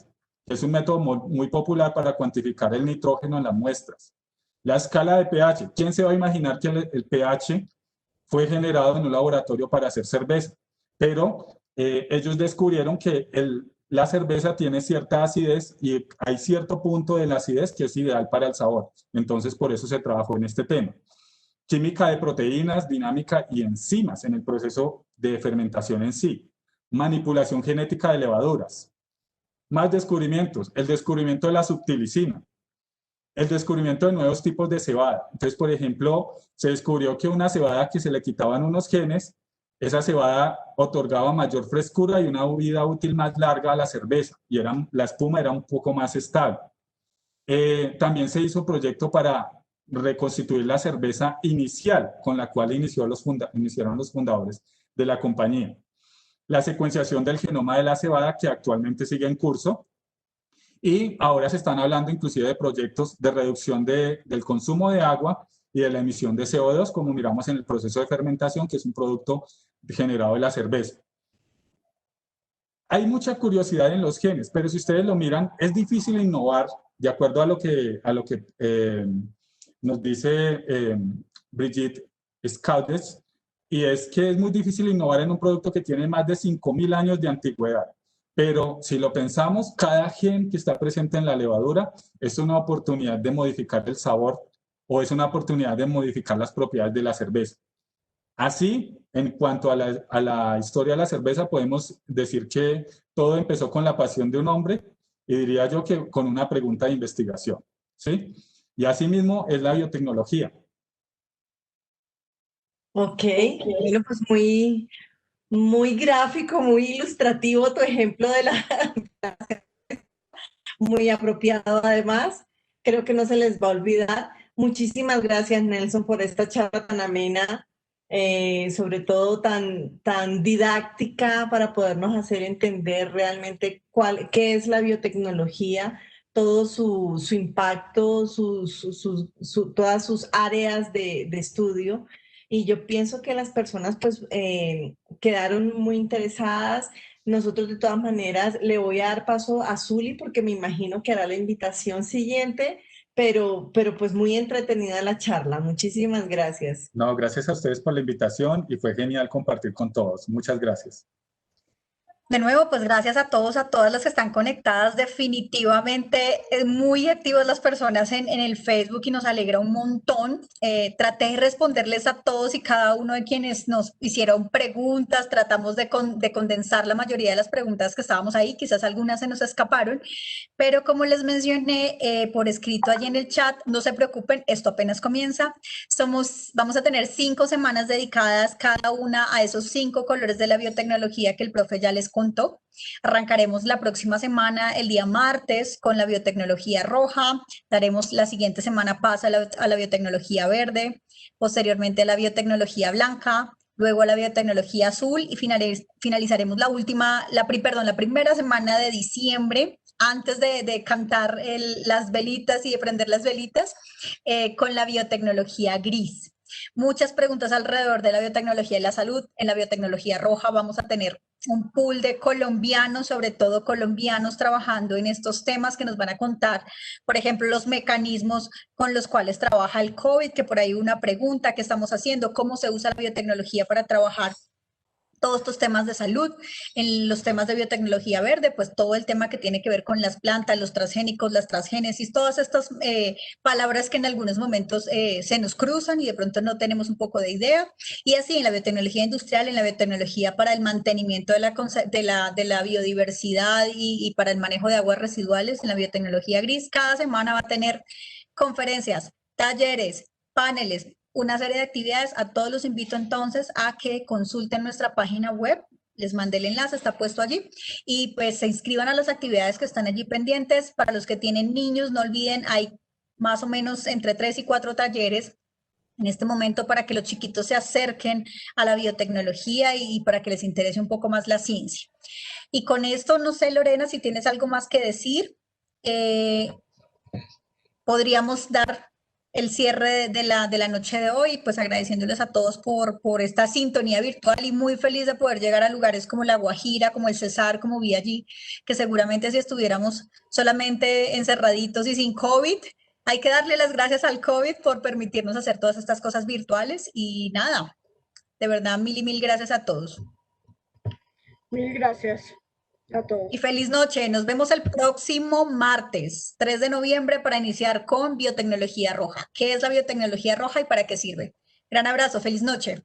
que es un método muy popular para cuantificar el nitrógeno en las muestras. La escala de pH. ¿Quién se va a imaginar que el pH fue generado en un laboratorio para hacer cerveza? Pero ellos descubrieron que la cerveza tiene cierta acidez y hay cierto punto de la acidez que es ideal para el sabor. Entonces, por eso se trabajó en este tema. Química de proteínas, dinámica y enzimas en el proceso de fermentación en sí. Manipulación genética de levaduras. Más descubrimientos. El descubrimiento de la subtilicina. El descubrimiento de nuevos tipos de cebada. Entonces, por ejemplo, se descubrió que una cebada que se le quitaban unos genes, esa cebada otorgaba mayor frescura y una vida útil más larga a la cerveza, y la espuma era un poco más estable. También se hizo un proyecto para reconstituir la cerveza inicial con la cual iniciaron los fundadores de la compañía. La secuenciación del genoma de la cebada, que actualmente sigue en curso, y ahora se están hablando inclusive de proyectos de reducción del consumo de agua y de la emisión de CO2, como miramos en el proceso de fermentación, que es un producto generado de la cerveza. Hay mucha curiosidad en los genes, pero si ustedes lo miran, es difícil innovar, de acuerdo a lo que nos dice Brigitte Scaldes, y es que es muy difícil innovar en un producto que tiene más de 5.000 años de antigüedad. Pero si lo pensamos, cada gen que está presente en la levadura es una oportunidad de modificar el sabor o es una oportunidad de modificar las propiedades de la cerveza. Así, en cuanto a la historia de la cerveza, podemos decir que todo empezó con la pasión de un hombre y diría yo que con una pregunta de investigación. ¿Sí? Y asimismo es la biotecnología. Ok, bueno, pues muy gráfico, muy ilustrativo tu ejemplo de muy apropiado además. Creo que no se les va a olvidar. Muchísimas gracias, Nelson, por esta charla tan amena, sobre todo tan didáctica para podernos hacer entender realmente qué es la biotecnología, todo su impacto, todas sus áreas de estudio. Y yo pienso que las personas pues quedaron muy interesadas. Nosotros de todas maneras le voy a dar paso a Zuli porque me imagino que hará la invitación siguiente, pero pues muy entretenida la charla. Muchísimas gracias. No, gracias a ustedes por la invitación y fue genial compartir con todos. Muchas gracias. De nuevo, pues gracias a todos, a todas las que están conectadas. Definitivamente muy activas las personas en el Facebook y nos alegra un montón. Traté de responderles a todos y cada uno de quienes nos hicieron preguntas. Tratamos de condensar la mayoría de las preguntas que estábamos ahí. Quizás algunas se nos escaparon, pero como les mencioné por escrito allí en el chat, no se preocupen, esto apenas comienza. Vamos a tener 5 semanas dedicadas cada una a esos 5 colores de la biotecnología que el profe ya les contó. Arrancaremos la próxima semana, el día martes, con la biotecnología roja. Daremos la siguiente semana paso a la biotecnología verde, posteriormente a la biotecnología blanca, luego a la biotecnología azul y finalizaremos la primera semana de diciembre, antes de cantar las velitas y de prender las velitas, con la biotecnología gris. Muchas preguntas alrededor de la biotecnología y la salud. En la biotecnología roja vamos a tener un pool de colombianos, sobre todo colombianos, trabajando en estos temas que nos van a contar, por ejemplo, los mecanismos con los cuales trabaja el COVID, que por ahí una pregunta que estamos haciendo, cómo se usa la biotecnología para trabajar todos estos temas de salud. En los temas de biotecnología verde, pues todo el tema que tiene que ver con las plantas, los transgénicos, las transgénesis, todas estas palabras que en algunos momentos se nos cruzan y de pronto no tenemos un poco de idea. Y así en la biotecnología industrial, en la biotecnología para el mantenimiento de la biodiversidad y para el manejo de aguas residuales, en la biotecnología gris, cada semana va a tener conferencias, talleres, paneles, una serie de actividades. A todos los invito entonces a que consulten nuestra página web. Les mandé el enlace, está puesto allí. Y pues se inscriban a las actividades que están allí pendientes. Para los que tienen niños, no olviden, hay más o menos entre 3 y 4 talleres en este momento para que los chiquitos se acerquen a la biotecnología y para que les interese un poco más la ciencia. Y con esto, no sé, Lorena, si tienes algo más que decir, podríamos dar el cierre de la noche de hoy, pues agradeciéndoles a todos por esta sintonía virtual y muy feliz de poder llegar a lugares como La Guajira, como el Cesar, como vi allí, que seguramente si estuviéramos solamente encerraditos y sin COVID, hay que darle las gracias al COVID por permitirnos hacer todas estas cosas virtuales y nada, de verdad, mil y mil gracias a todos. Mil gracias a todos. Y feliz noche. Nos vemos el próximo martes, 3 de noviembre, para iniciar con biotecnología roja. ¿Qué es la biotecnología roja y para qué sirve? Gran abrazo. Feliz noche.